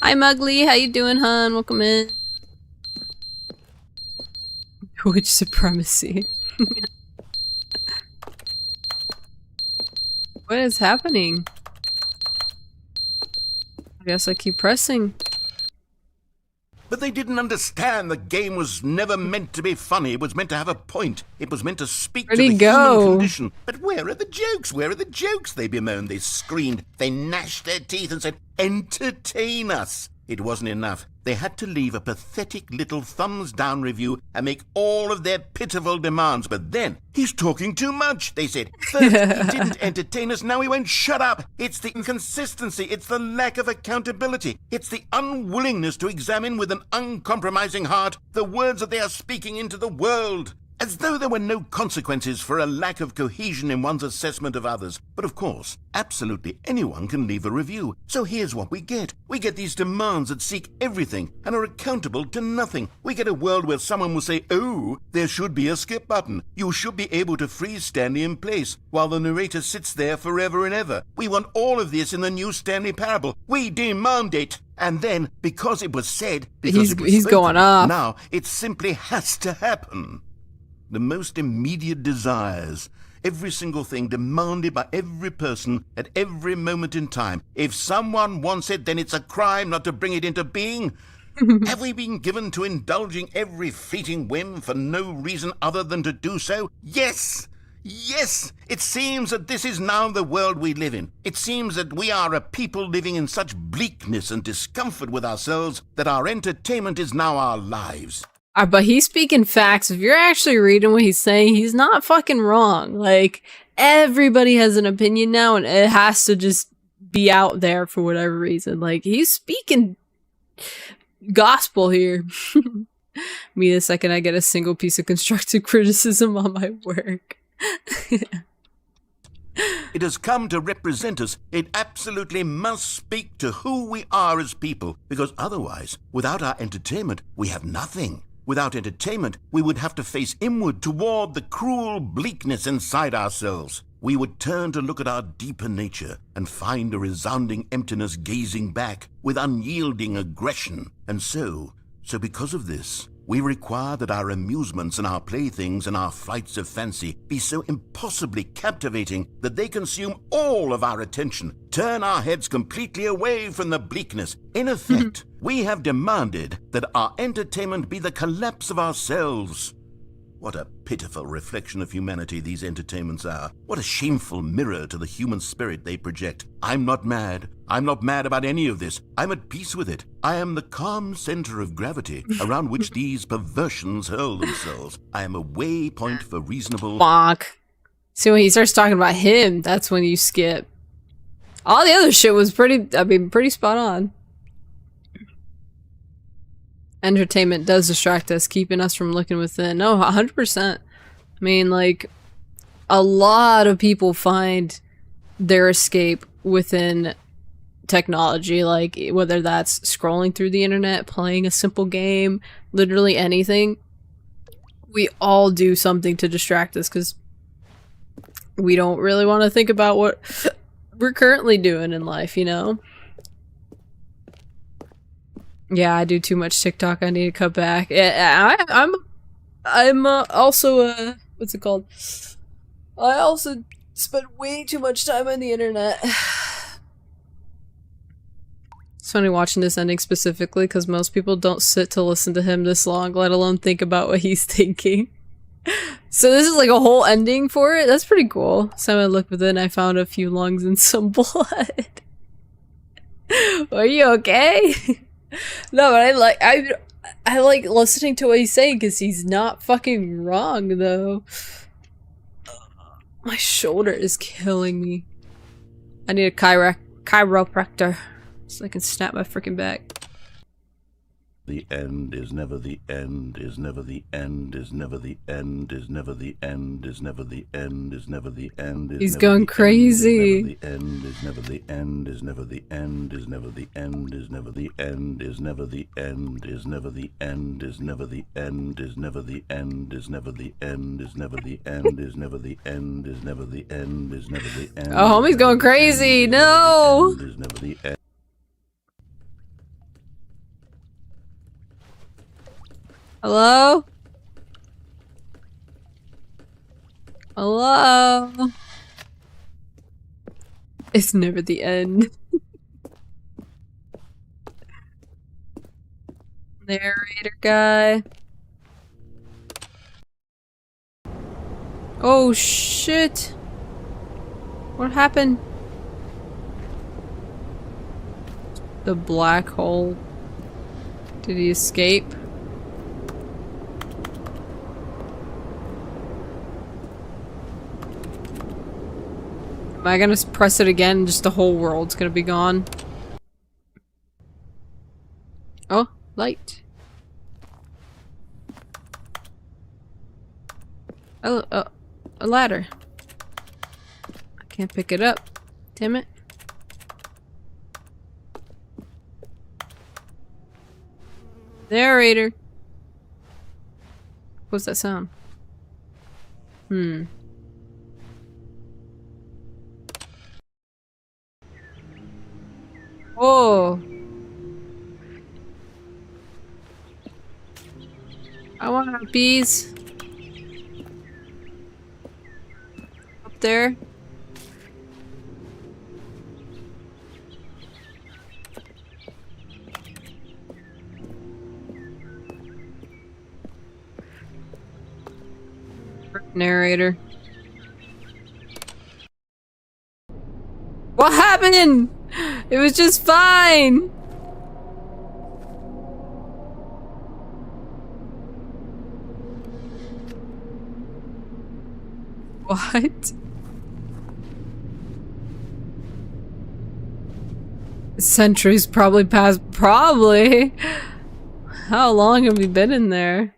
Hi Mugly, how you doing, hun? Welcome in. Twitch supremacy. What is happening? I guess I keep pressing. But they didn't understand the game was never meant to be funny. It was meant to have a point. It was meant to speak to the human condition. But where are the jokes? Where are the jokes? They bemoaned, they screamed, they gnashed their teeth and said, entertain us. It wasn't enough. They had to leave a pathetic little thumbs-down review and make all of their pitiful demands. But then, he's talking too much, they said. First, he didn't entertain us, now he won't shut up. It's the inconsistency, it's the lack of accountability. It's the unwillingness to examine with an uncompromising heart the words that they are speaking into the world. As though there were no consequences for a lack of cohesion in one's assessment of others. But of course, absolutely anyone can leave a review. So here's what we get. We get these demands that seek everything and are accountable to nothing. We get a world where someone will say, oh, there should be a skip button. You should be able to freeze Stanley in place while the narrator sits there forever and ever. We want all of this in the new Stanley Parable. We demand it. And then, because it was said, because it was he's spoken, going off. now it simply has to happen. The most immediate desires, every single thing demanded by every person at every moment in time. If someone wants it, then it's a crime not to bring it into being. Have we been given to indulging every fleeting whim for no reason other than to do so? Yes! Yes! It seems that this is now the world we live in. It seems that we are a people living in such bleakness and discomfort with ourselves that our entertainment is now our lives. But he's speaking facts. If you're actually reading what he's saying, he's not fucking wrong. Like, everybody has an opinion now, and it has to just be out there for whatever reason. Like, he's speaking gospel here. Me the second I get a single piece of constructive criticism on my work. It has come to represent us. It absolutely must speak to who we are as people, because otherwise, without our entertainment, we have nothing. Without entertainment, we would have to face inward toward the cruel bleakness inside ourselves. We would turn to look at our deeper nature and find a resounding emptiness gazing back with unyielding aggression. And so because of this, we require that our amusements and our playthings and our flights of fancy be so impossibly captivating that they consume all of our attention, turn our heads completely away from the bleakness. In effect, we have demanded that our entertainment be the collapse of ourselves. What a pitiful reflection of humanity these entertainments are. What a shameful mirror to the human spirit they project. I'm not mad. I'm not mad about any of this. I'm at peace with it. I am the calm center of gravity around which these perversions hurl themselves. I am a waypoint for reasonable... Fuck. See, when he starts talking about him, that's when you skip. All the other shit was pretty spot on. Entertainment does distract us, keeping us from looking within. No, 100%. I mean, like, a lot of people find their escape within technology, like, whether that's scrolling through the internet, playing a simple game, literally anything. We all do something to distract us, because we don't really want to think about what we're currently doing in life, you know? Yeah, I do too much TikTok. I need to cut back. Yeah, I'm also what's it called? I also spend way too much time on the internet. It's funny watching this ending specifically because most people don't sit to listen to him this long, let alone think about what he's thinking. So this is like a whole ending for it. That's pretty cool. So I looked within, I found a few lungs and some blood. Are you okay? No, but I like listening to what he's saying because he's not fucking wrong though. My shoulder is killing me. I need a chiropractor so I can snap my freaking back. The end is never the end, is never the end, is never the end, is never the end, is never the end, is never the end, is He's going crazy. the end, is never the end, is never the end, is never the end, is never the end, is never the end, is never the end, is never the end, is never the end, is never the end, is never the end, is never the end, is never the end, is never the end. Oh, homie's going crazy. No. Is never the end. Hello? Hello? It's never the end. Narrator guy. Oh shit. What happened? The black hole. Did he escape? Am I gonna press it again and just the whole world's gonna be gone? Oh, light. Oh, a ladder. I can't pick it up. Damn it. Narrator. What's that sound? Oh. I want bees. Up there. Narrator. What happened? It was just fine. What? Centuries probably passed. Probably. How long have we been in there?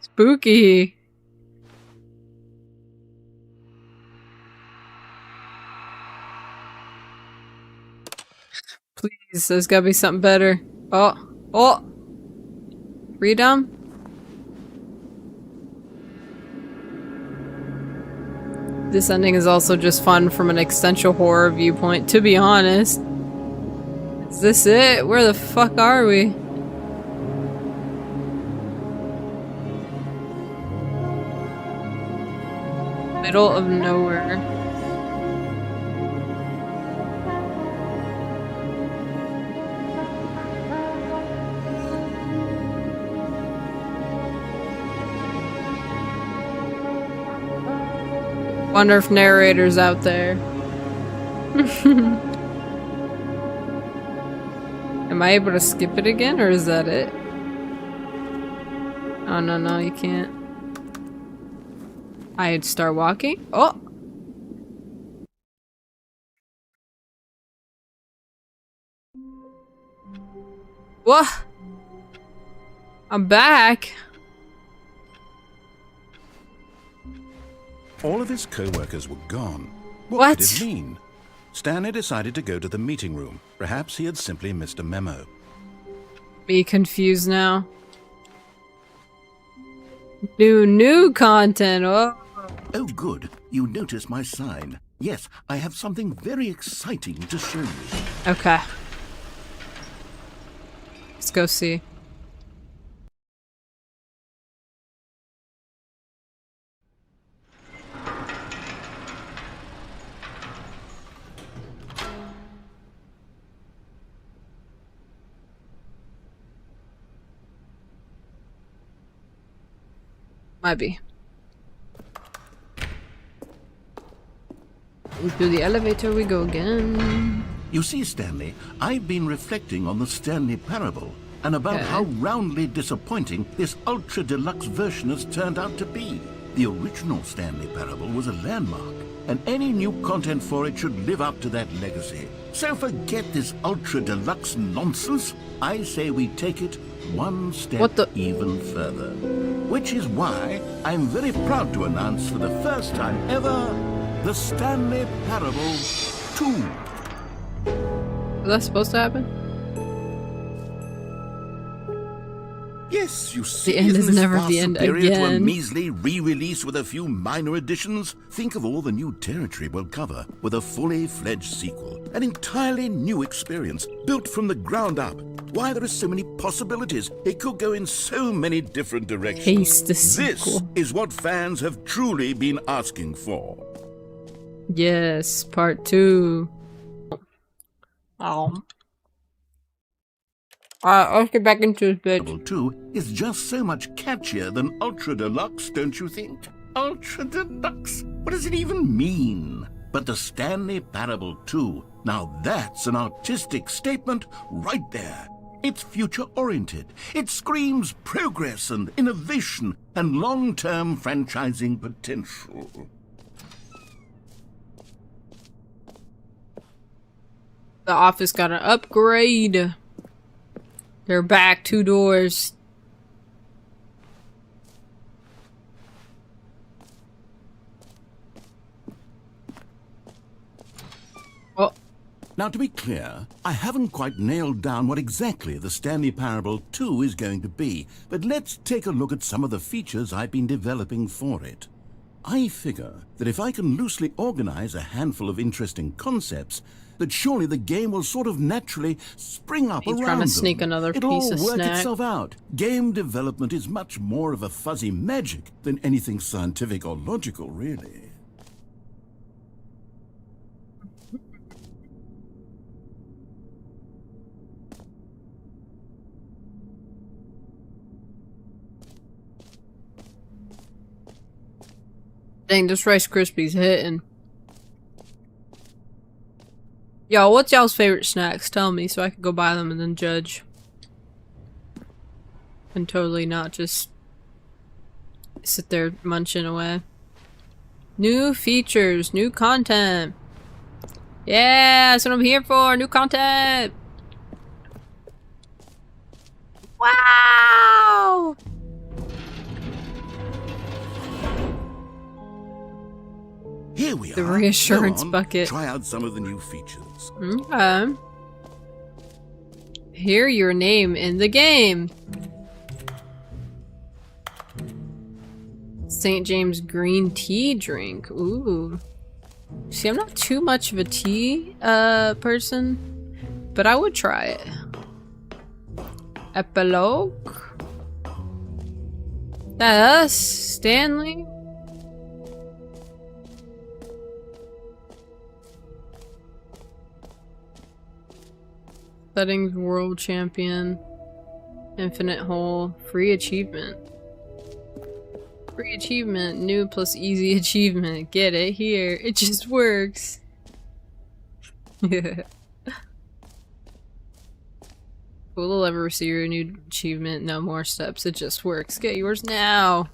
Spooky. Please, there's gotta be something better. Oh, oh! Freedom? This ending is also just fun from an existential horror viewpoint, to be honest. Is this it? Where the fuck are we? Middle of nowhere. Wonder if narrator's out there. Am I able to skip it again, or is that it? Oh, no, you can't. I'd start walking. Oh! What? I'm back. All of his co-workers were gone. What? Did it mean? Stanley decided to go to the meeting room. Perhaps he had simply missed a memo. Be confused now. New content. Oh. Oh, good. You noticed my sign. Yes, I have something very exciting to show you. Okay. Let's go see. Might be. Into the elevator we go again. You see, Stanley, I've been reflecting on the Stanley Parable and about how roundly disappointing this ultra deluxe version has turned out to be. The original Stanley Parable was a landmark, and any new content for it should live up to that legacy. So forget this ultra deluxe nonsense. I say we take it one step even further. Which is why I'm very proud to announce for the first time ever, the Stanley Parable 2. Was that supposed to happen? Yes, you see, The end is never the end to a again. measly re-release with a few minor additions. Think of all the new territory we'll cover with a fully fledged sequel. An entirely new experience, built from the ground up. Why, there are so many possibilities. It could go in so many different directions. Haste the sequel. This is what fans have truly been asking for. Yes, part 2. Oh. Let's get back into this bitch. Parable 2 is just so much catchier than Ultra Deluxe, don't you think? Ultra Deluxe? What does it even mean? But the Stanley Parable 2, now that's an artistic statement right there. It's future-oriented. It screams progress and innovation and long-term franchising potential. The office got an upgrade. They're back 2 doors. Oh. Now, to be clear, I haven't quite nailed down what exactly the Stanley Parable 2 is going to be, but let's take a look at some of the features I've been developing for it. I figure that if I can loosely organize a handful of interesting concepts, that surely the game will sort of naturally spring up around them. Trying to sneak another It'll piece of all work snack. itself out. Game development is much more of a fuzzy magic than anything scientific or logical, really. Dang, this Rice Krispies hitting. Yo, what's y'all's favorite snacks? Tell me so I can go buy them and then judge. And totally not just sit there munching away. New features, new content. Yeah, that's what I'm here for. New content. Wow. Here we are. The reassurance Go on, bucket. Try out some of the new features. Okay. Hear your name in the game. St. James green tea drink. Ooh. See, I'm not too much of a tea person, but I would try it. Epilogue. That us, Stanley. Settings world champion. Infinite hole. Free achievement. Free achievement. New plus easy achievement. Get it here. It just works. Who will ever receive your new achievement? No more steps. It just works. Get yours now.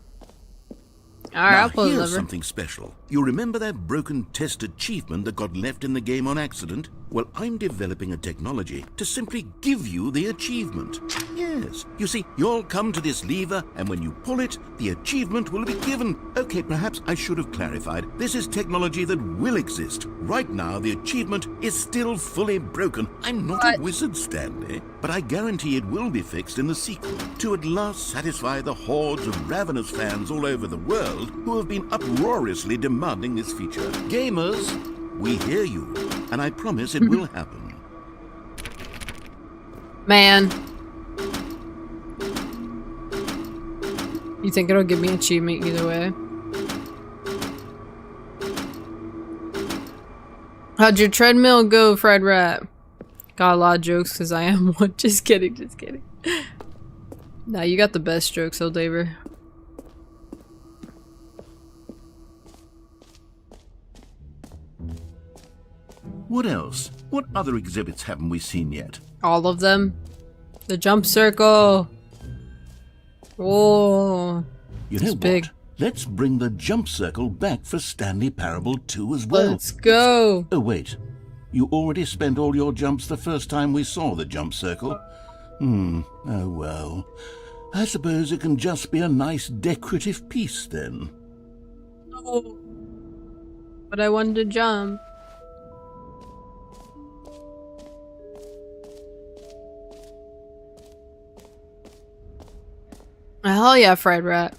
Alright, I'll pull the here's lever. something special. You remember that broken test achievement that got left in the game on accident? Well, I'm developing a technology to simply give you the achievement. Yes. You see, you'll come to this lever, and when you pull it, the achievement will be given. Okay, perhaps I should have clarified. This is technology that will exist. Right now, the achievement is still fully broken. I'm not a wizard, Stanley, but I guarantee it will be fixed in the sequel to at last satisfy the hordes of ravenous fans all over the world who have been uproariously demanding this feature. Gamers, we hear you, and I promise it will happen. Man. You think it'll give me an achievement either way? How'd your treadmill go, Fred Rat? Got a lot of jokes because I am one. Just kidding, just kidding. Nah, you got the best jokes, old Daver. What else? What other exhibits haven't we seen yet? All of them. The jump circle. Whoa. You know It's what? big. Let's bring the jump circle back for Stanley Parable 2 as well. Let's go. Oh, wait. You already spent all your jumps the first time we saw the jump circle? Oh well. I suppose it can just be a nice decorative piece then. Oh. But I wanted to jump. Hell yeah, fried rat.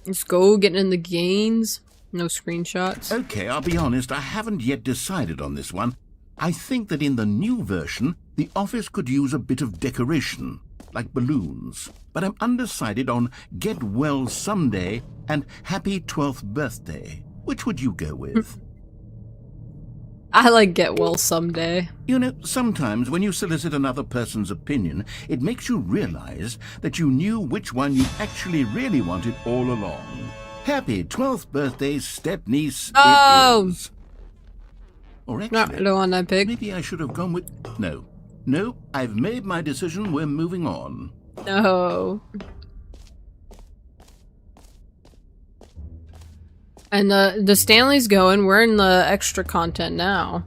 Let's go, getting in the gains. No screenshots. Okay, I'll be honest, I haven't yet decided on this one. I think that in the new version, the office could use a bit of decoration, like balloons. But I'm undecided on Get Well Someday and Happy 12th Birthday. Which would you go with? I like get well someday. You know, sometimes when you solicit another person's opinion, it makes you realize that you knew which one you actually really wanted all along. Happy 12th birthday, step-niece, Oh! it is. Or No, actually, I don't want that pig. maybe I should have gone with... No, I've made my decision, we're moving on. No. And the Stanley's going. We're in the extra content now.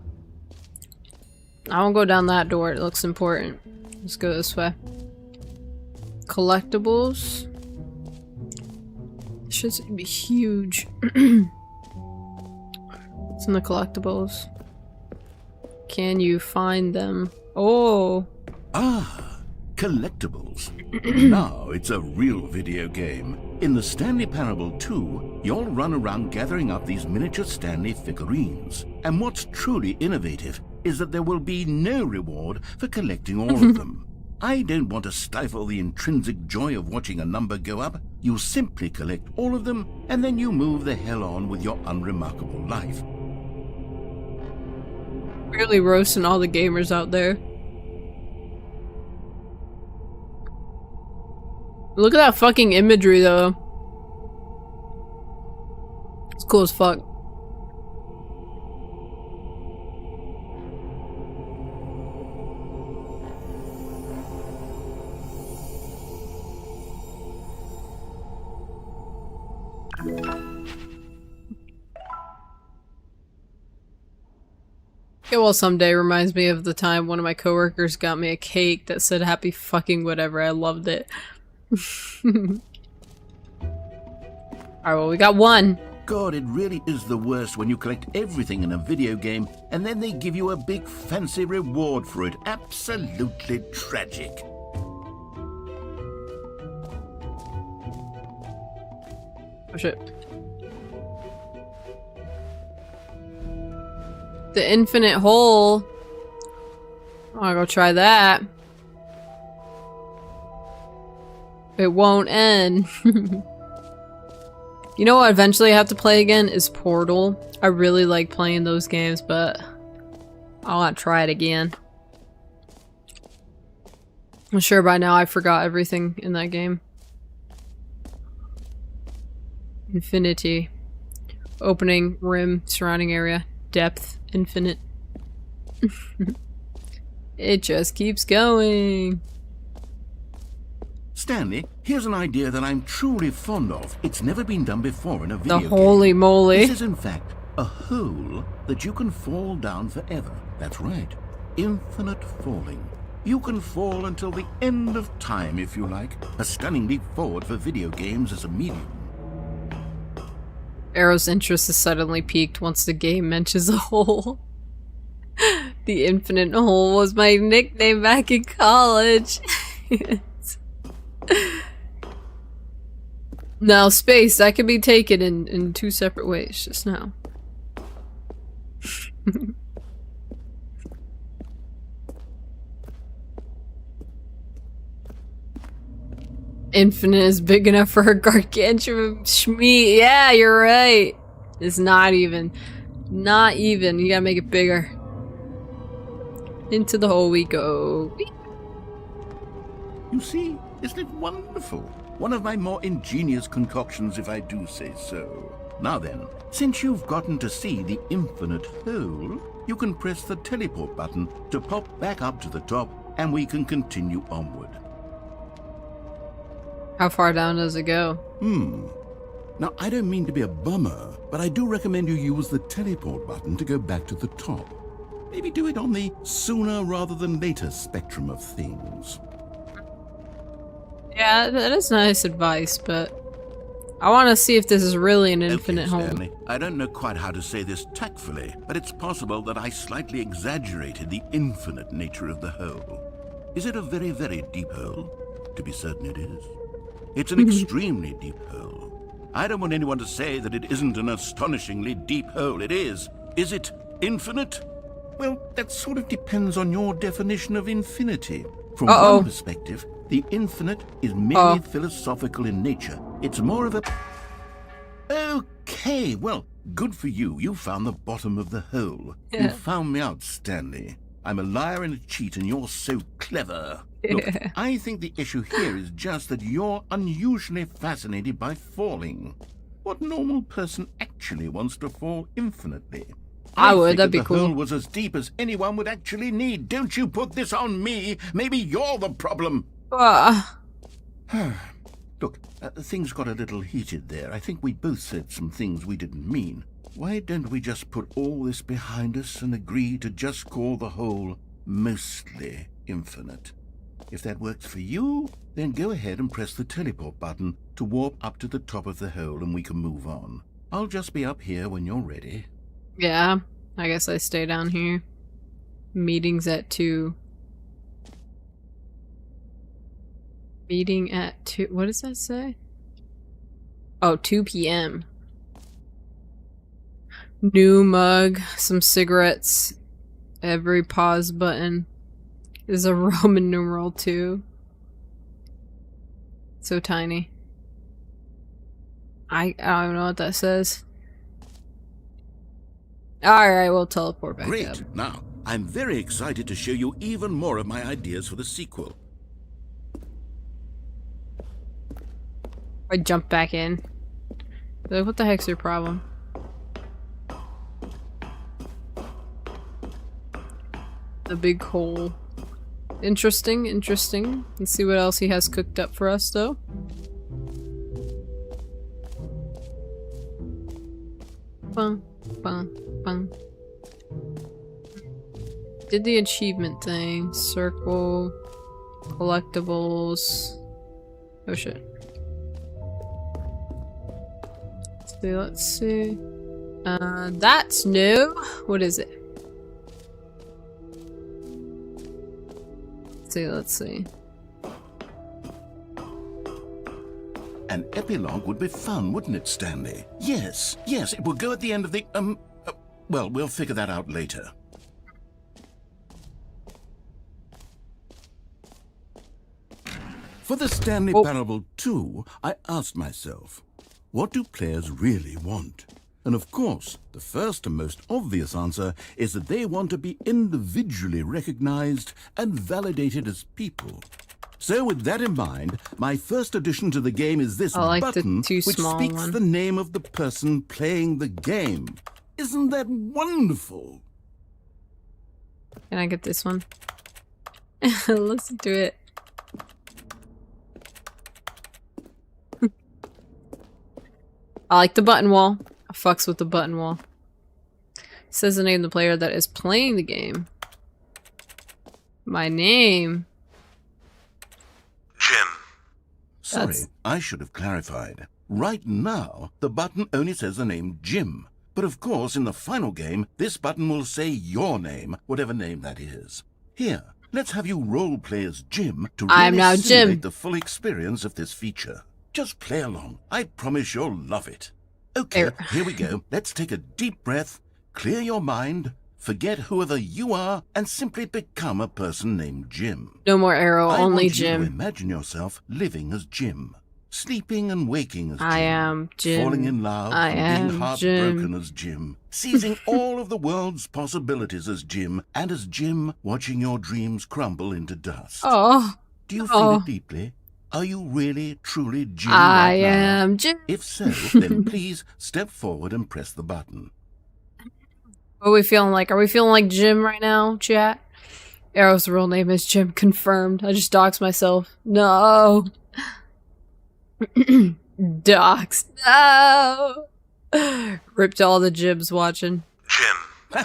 I won't go down that door. It looks important. Let's go this way. Collectibles. Should be huge. What's in the collectibles? Can you find them? Oh. Ah, collectibles. Now it's a real video game. In the Stanley Parable 2, you'll run around gathering up these miniature Stanley figurines. And what's truly innovative is that there will be no reward for collecting all of them. I don't want to stifle the intrinsic joy of watching a number go up. You simply collect all of them, and then you move the hell on with your unremarkable life. Really roasting all the gamers out there. Look at that fucking imagery though. It's cool as fuck. Yeah, well, someday reminds me of the time one of my coworkers got me a cake that said happy fucking whatever. I loved it. Alright, well, we got one. God, it really is the worst when you collect everything in a video game and then they give you a big fancy reward for it. Absolutely tragic. Oh shit. The infinite hole. I'll go try that. It won't end. You know what eventually I have to play again is Portal. I really like playing those games, but I want to try it again. I'm sure by now I forgot everything in that game. Infinity. Opening, rim, surrounding area, depth, infinite. It just keeps going. Stanley, here's an idea that I'm truly fond of. It's never been done before in a video The holy game. moly. This is in fact a hole that you can fall down forever. That's right. Infinite falling. You can fall until the end of time if you like. A stunning leap forward for video games as a medium. Arrow's interest is suddenly piqued once the game mentions a hole. The infinite hole was my nickname back in college. Now, space, that can be taken in two separate ways just now. Infinite is big enough for a gargantuan shmee. Yeah, you're right. It's not even. Not even. You gotta make it bigger. Into the hole we go. You see, isn't it wonderful? One of my more ingenious concoctions, if I do say so. Now then, since you've gotten to see the infinite hole, you can press the teleport button to pop back up to the top, and we can continue onward. How far down does it go? Now, I don't mean to be a bummer, but I do recommend you use the teleport button to go back to the top. Maybe do it on the sooner rather than later spectrum of things. Yeah, that is nice advice, but I want to see if this is really an infinite Okay, hole. Stanley, I don't know quite how to say this tactfully, but it's possible that I slightly exaggerated the infinite nature of the hole. Is it a very, very deep hole? To be certain it is. It's an extremely deep hole. I don't want anyone to say that it isn't an astonishingly deep hole. It is. Is it infinite? Well, that sort of depends on your definition of infinity. From one perspective, the infinite is merely philosophical in nature. It's more of a... Okay, well, good for you. You found the bottom of the hole. You found me out, Stanley. I'm a liar and a cheat, and you're so clever. Look, I think the issue here is just that you're unusually fascinated by falling. What normal person actually wants to fall infinitely? I would, that'd be cool. The hole was as deep as anyone would actually need. Don't you put this on me. Maybe you're the problem. Look, things got a little heated there. I think we both said some things we didn't mean. Why don't we just put all this behind us and agree to just call the hole mostly infinite? If that works for you, then go ahead and press the teleport button to warp up to the top of the hole and we can move on. I'll just be up here when you're ready. Yeah, I guess I stay down here. Meeting's at 2. Meeting at 2. What does that say? Oh, 2 p.m. New mug, some cigarettes. Every pause button is a Roman numeral 2. So tiny. I don't even know what that says. Alright, we'll teleport back up. Great. Now, I'm very excited to show you even more of my ideas for the sequel. I jump back in. Like, what the heck's your problem? The big hole. Interesting, interesting. Let's see what else he has cooked up for us, though. Bum, bum, bum. Did the achievement thing. Circle. Collectibles. Oh shit. Let's see. That's new. What is it? Let's see. An epilogue would be fun, wouldn't it, Stanley? Yes, it will go at the end of the, well, we'll figure that out later. For the Stanley Parable 2, I asked myself, what do players really want? And of course, the first and most obvious answer is that they want to be individually recognized and validated as people. So with that in mind, my first addition to the game is this button which speaks the name of the person playing the game. Isn't that wonderful? Can I get this one? Let's do it. I like the button wall. I fucks with the button wall. It says the name of the player that is playing the game. My name. Jim. Sorry, I should have clarified. Right now, the button only says the name Jim. But of course, in the final game, this button will say your name, whatever name that is. Here, let's have you roleplay as Jim to really simulate the full experience of this feature. Just play along. I promise you'll love it. Okay, here we go. Let's take a deep breath, clear your mind, forget whoever you are, and simply become a person named Jim. No more arrow, only Jim. I want you to imagine yourself living as Jim. Sleeping and waking as Jim. I am Jim. Falling in love and being heartbroken as Jim. Seizing all of the world's possibilities as Jim. And as Jim, watching your dreams crumble into dust. Oh. Do you feel it deeply? Are you really, truly Jim I right now? am Jim. If so, then please step forward and press the button. What are we feeling like? Are we feeling like Jim right now, chat? Arrow's real name is Jim. Confirmed. I just doxed myself. No. Doxed. No. Ripped all the Jibs watching. Jim.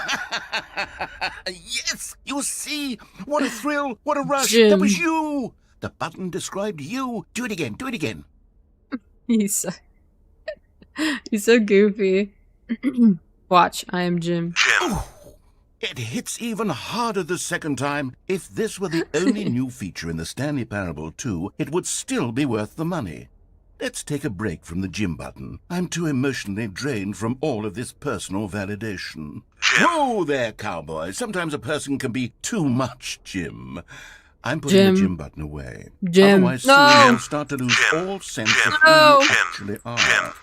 Yes, you see? What a thrill, what a rush. Jim. That was you. The button described you. Do it again, do it again. He's so goofy. Watch, I am Jim. Jim. Ooh, it hits even harder the second time. If this were the only new feature in the Stanley Parable 2, it would still be worth the money. Let's take a break from the Jim button. I'm too emotionally drained from all of this personal validation. Jim. Whoa there, cowboy. Sometimes a person can be too much Jim. I'm putting the Jim button away. Jim. Otherwise, No. soon you'll start to lose all sense of who No. you actually are.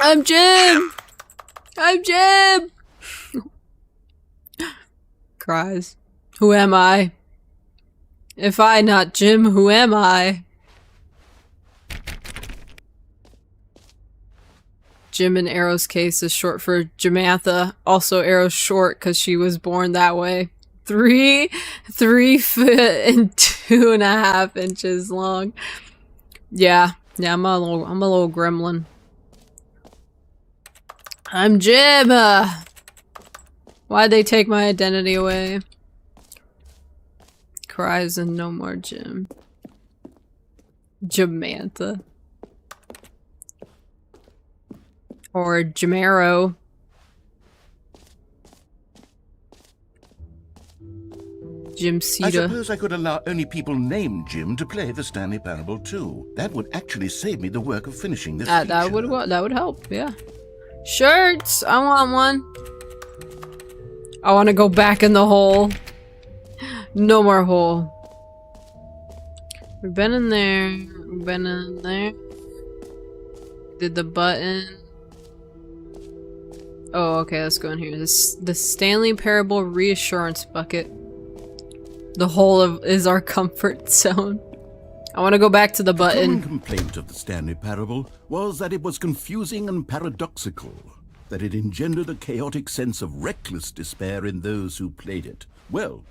I'm Jim! I'm Jim! Cries. Who am I? If I not Jim, who am I? Jim in Arrow's case is short for Jamantha. Also Arrow's short because she was born that way. 3 foot and 2.5 inches long. Yeah, I'm a little gremlin. I'm Jim! Why'd they take my identity away? Cries and no more Jim. Jamantha. Or Jamaro. Jim I Cedar. suppose I could allow only people named Jim to play the Stanley Parable 2. That would actually save me the work of finishing this feature. That would help, yeah. Shirts! I want one. I want to go back in the hole. No more hole. We've been in there. We've been in there. Did the button. Oh, okay, let's go in here. The Stanley Parable Reassurance Bucket. The hole is our comfort zone. I want to go back to the button. The common complaint of the Stanley Parable was that it was confusing and paradoxical, that it engendered a chaotic sense of reckless despair in those who played it. Well,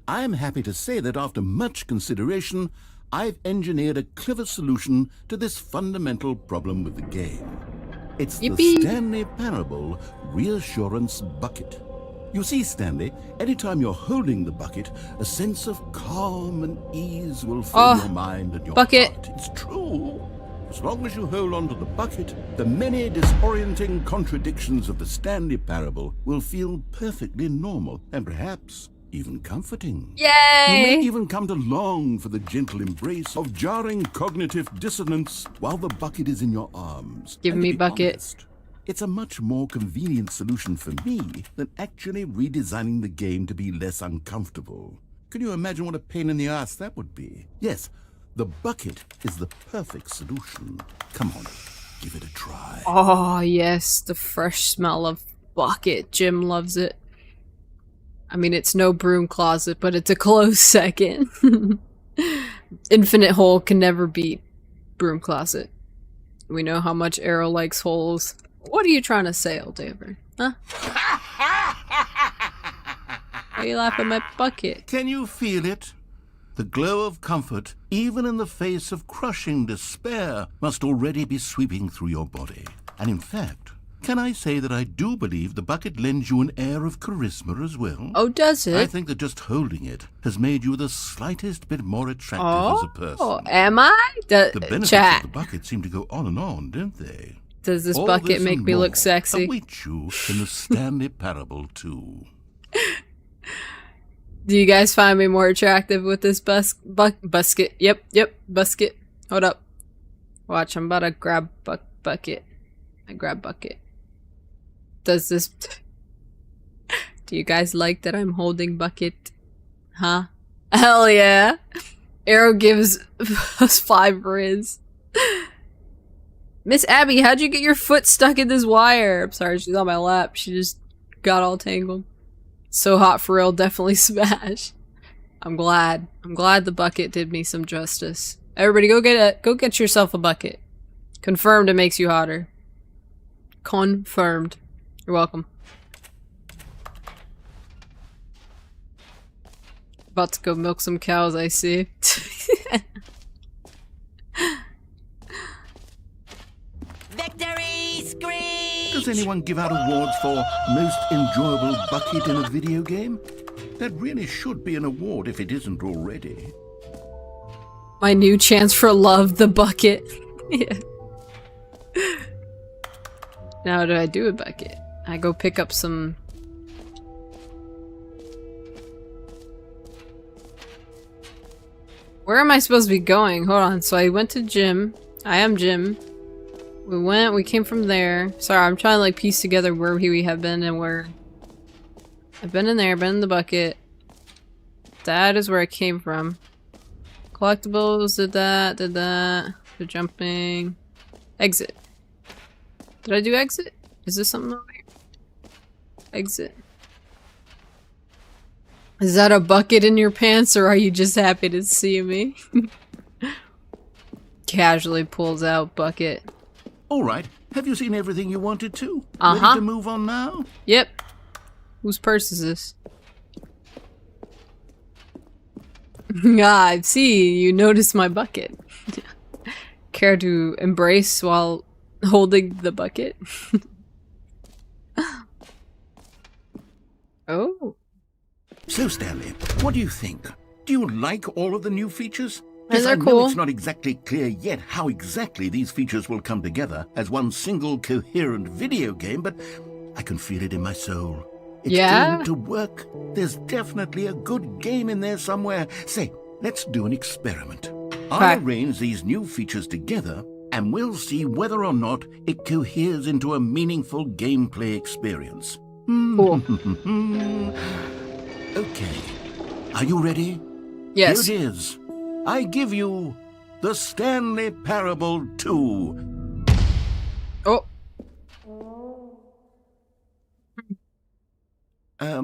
I am happy to say that after much consideration, I've engineered a clever solution to this fundamental problem with the game. It's the Stanley Parable Reassurance Bucket. You see, Stanley, anytime you're holding the bucket, a sense of calm and ease will fill your mind and your heart. It's true. As long as you hold on to the bucket, the many disorienting contradictions of the Stanley Parable will feel perfectly normal and perhaps even comforting. Yay! You may even come to long for the gentle embrace of jarring cognitive dissonance while the bucket is in your arms. Give me bucket. Honest, it's a much more convenient solution for me than actually redesigning the game to be less uncomfortable. Can you imagine what a pain in the ass that would be? Yes, the bucket is the perfect solution. Come on, give it a try. Oh, yes, the fresh smell of bucket. Jim loves it. I mean, it's no broom closet, but it's a close second. Infinite hole can never beat broom closet. We know how much Arrow likes holes. What are you trying to say, old David? Huh? Why are you laughing at my bucket? Can you feel it? The glow of comfort, even in the face of crushing despair, must already be sweeping through your body. And in fact, can I say that I do believe the bucket lends you an air of charisma as well? Oh, does it? I think that just holding it has made you the slightest bit more attractive as a person. Oh, am I? The benefits of the bucket seem to go on and on, don't they? Does this All bucket this make and me more look sexy? await you in the Stanley Parable 2. Do you guys find me more attractive with this busket? Yep, busket. Hold up. Watch, I'm about to grab bucket. I grab bucket. Does this... Do you guys like that I'm holding bucket? Huh? Hell yeah! Arrow gives us 5 riz. Miss Abby, how'd you get your foot stuck in this wire? I'm sorry, she's on my lap. She just got all tangled. So hot for real, definitely smash. I'm glad. I'm glad the bucket did me some justice. Everybody go get yourself a bucket. Confirmed it makes you hotter. Confirmed. You're welcome. About to go milk some cows, I see. Victory scream! Does anyone give out awards for most enjoyable bucket in a video game? That really should be an award if it isn't already. My new chance for love, the bucket. Yeah. Now what do I do with bucket? I go pick up some... Where am I supposed to be going? Hold on. So I went to gym. I am gym. We came from there. Sorry, I'm trying to like piece together where we have been and where... I've been in there, been in the bucket. That is where I came from. Collectibles, did that. The jumping. Exit. Did I do exit? Is this something over here? Exit. Is that a bucket in your pants, or are you just happy to see me? Casually pulls out bucket. All right. Have you seen everything you wanted to? Uh-huh. Ready to move on now? Yep. Whose purse is this? Ah, I see. You noticed my bucket. Care to embrace while holding the bucket? Oh. So, Stanley, what do you think? Do you like all of the new features? And they're I know cool. it's not exactly clear yet how exactly these features will come together as one single coherent video game, but I can feel it in my soul. It's Yeah? going to work. There's definitely a good game in there somewhere. Say, let's do an experiment. I'll Okay. arrange these new features together, and we'll see whether or not it coheres into a meaningful gameplay experience. Cool. Okay. Are you ready? Yes. Here it is. I give you the Stanley Parable 2. Oh. I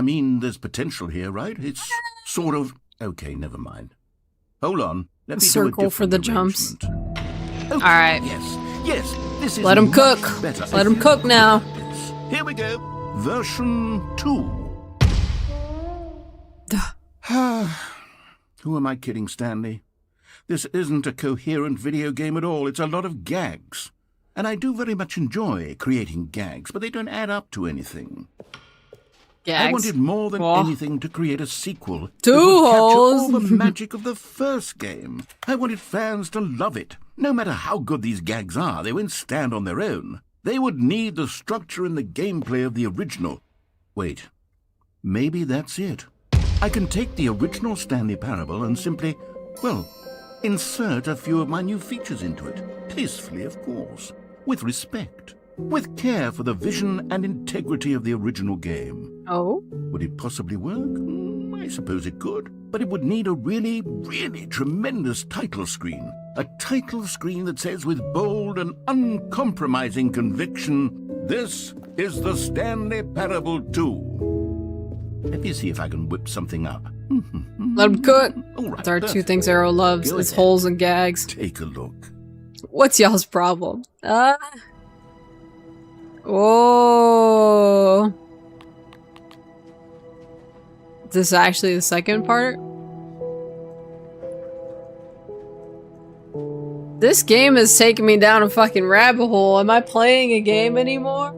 mean, there's potential here, right? It's sort of... Okay, never mind. Hold on. Let me do a Circle for the different jumps. arrangement. Okay, All right. Yes, this is Let 'em much cook. better. Let 'em I cook feel now. this. Here we go. Version 2. Who am I kidding, Stanley? This isn't a coherent video game at all. It's a lot of gags. And I do very much enjoy creating gags, but they don't add up to anything. Gags. I wanted more than Oh. anything to create a sequel Two that would capture holes. all the magic of the first game. I wanted fans to love it. No matter how good these gags are, they won't stand on their own. They would need the structure and the gameplay of the original. Wait, maybe that's it. I can take the original Stanley Parable and simply, well, insert a few of my new features into it. Tastefully, of course. With respect. With care for the vision and integrity of the original game. Oh. Would it possibly work? I suppose it could. But it would need a really, really tremendous title screen. A title screen that says with bold and uncompromising conviction, "This is the Stanley Parable 2. Let me see if I can whip something up. Let him cook. All right, There are two perfect. things Arrow loves. Go It's ahead. holes and gags. Take a look. What's y'all's problem? Oh. Is this actually the second part? This game is taking me down a fucking rabbit hole. Am I playing a game anymore?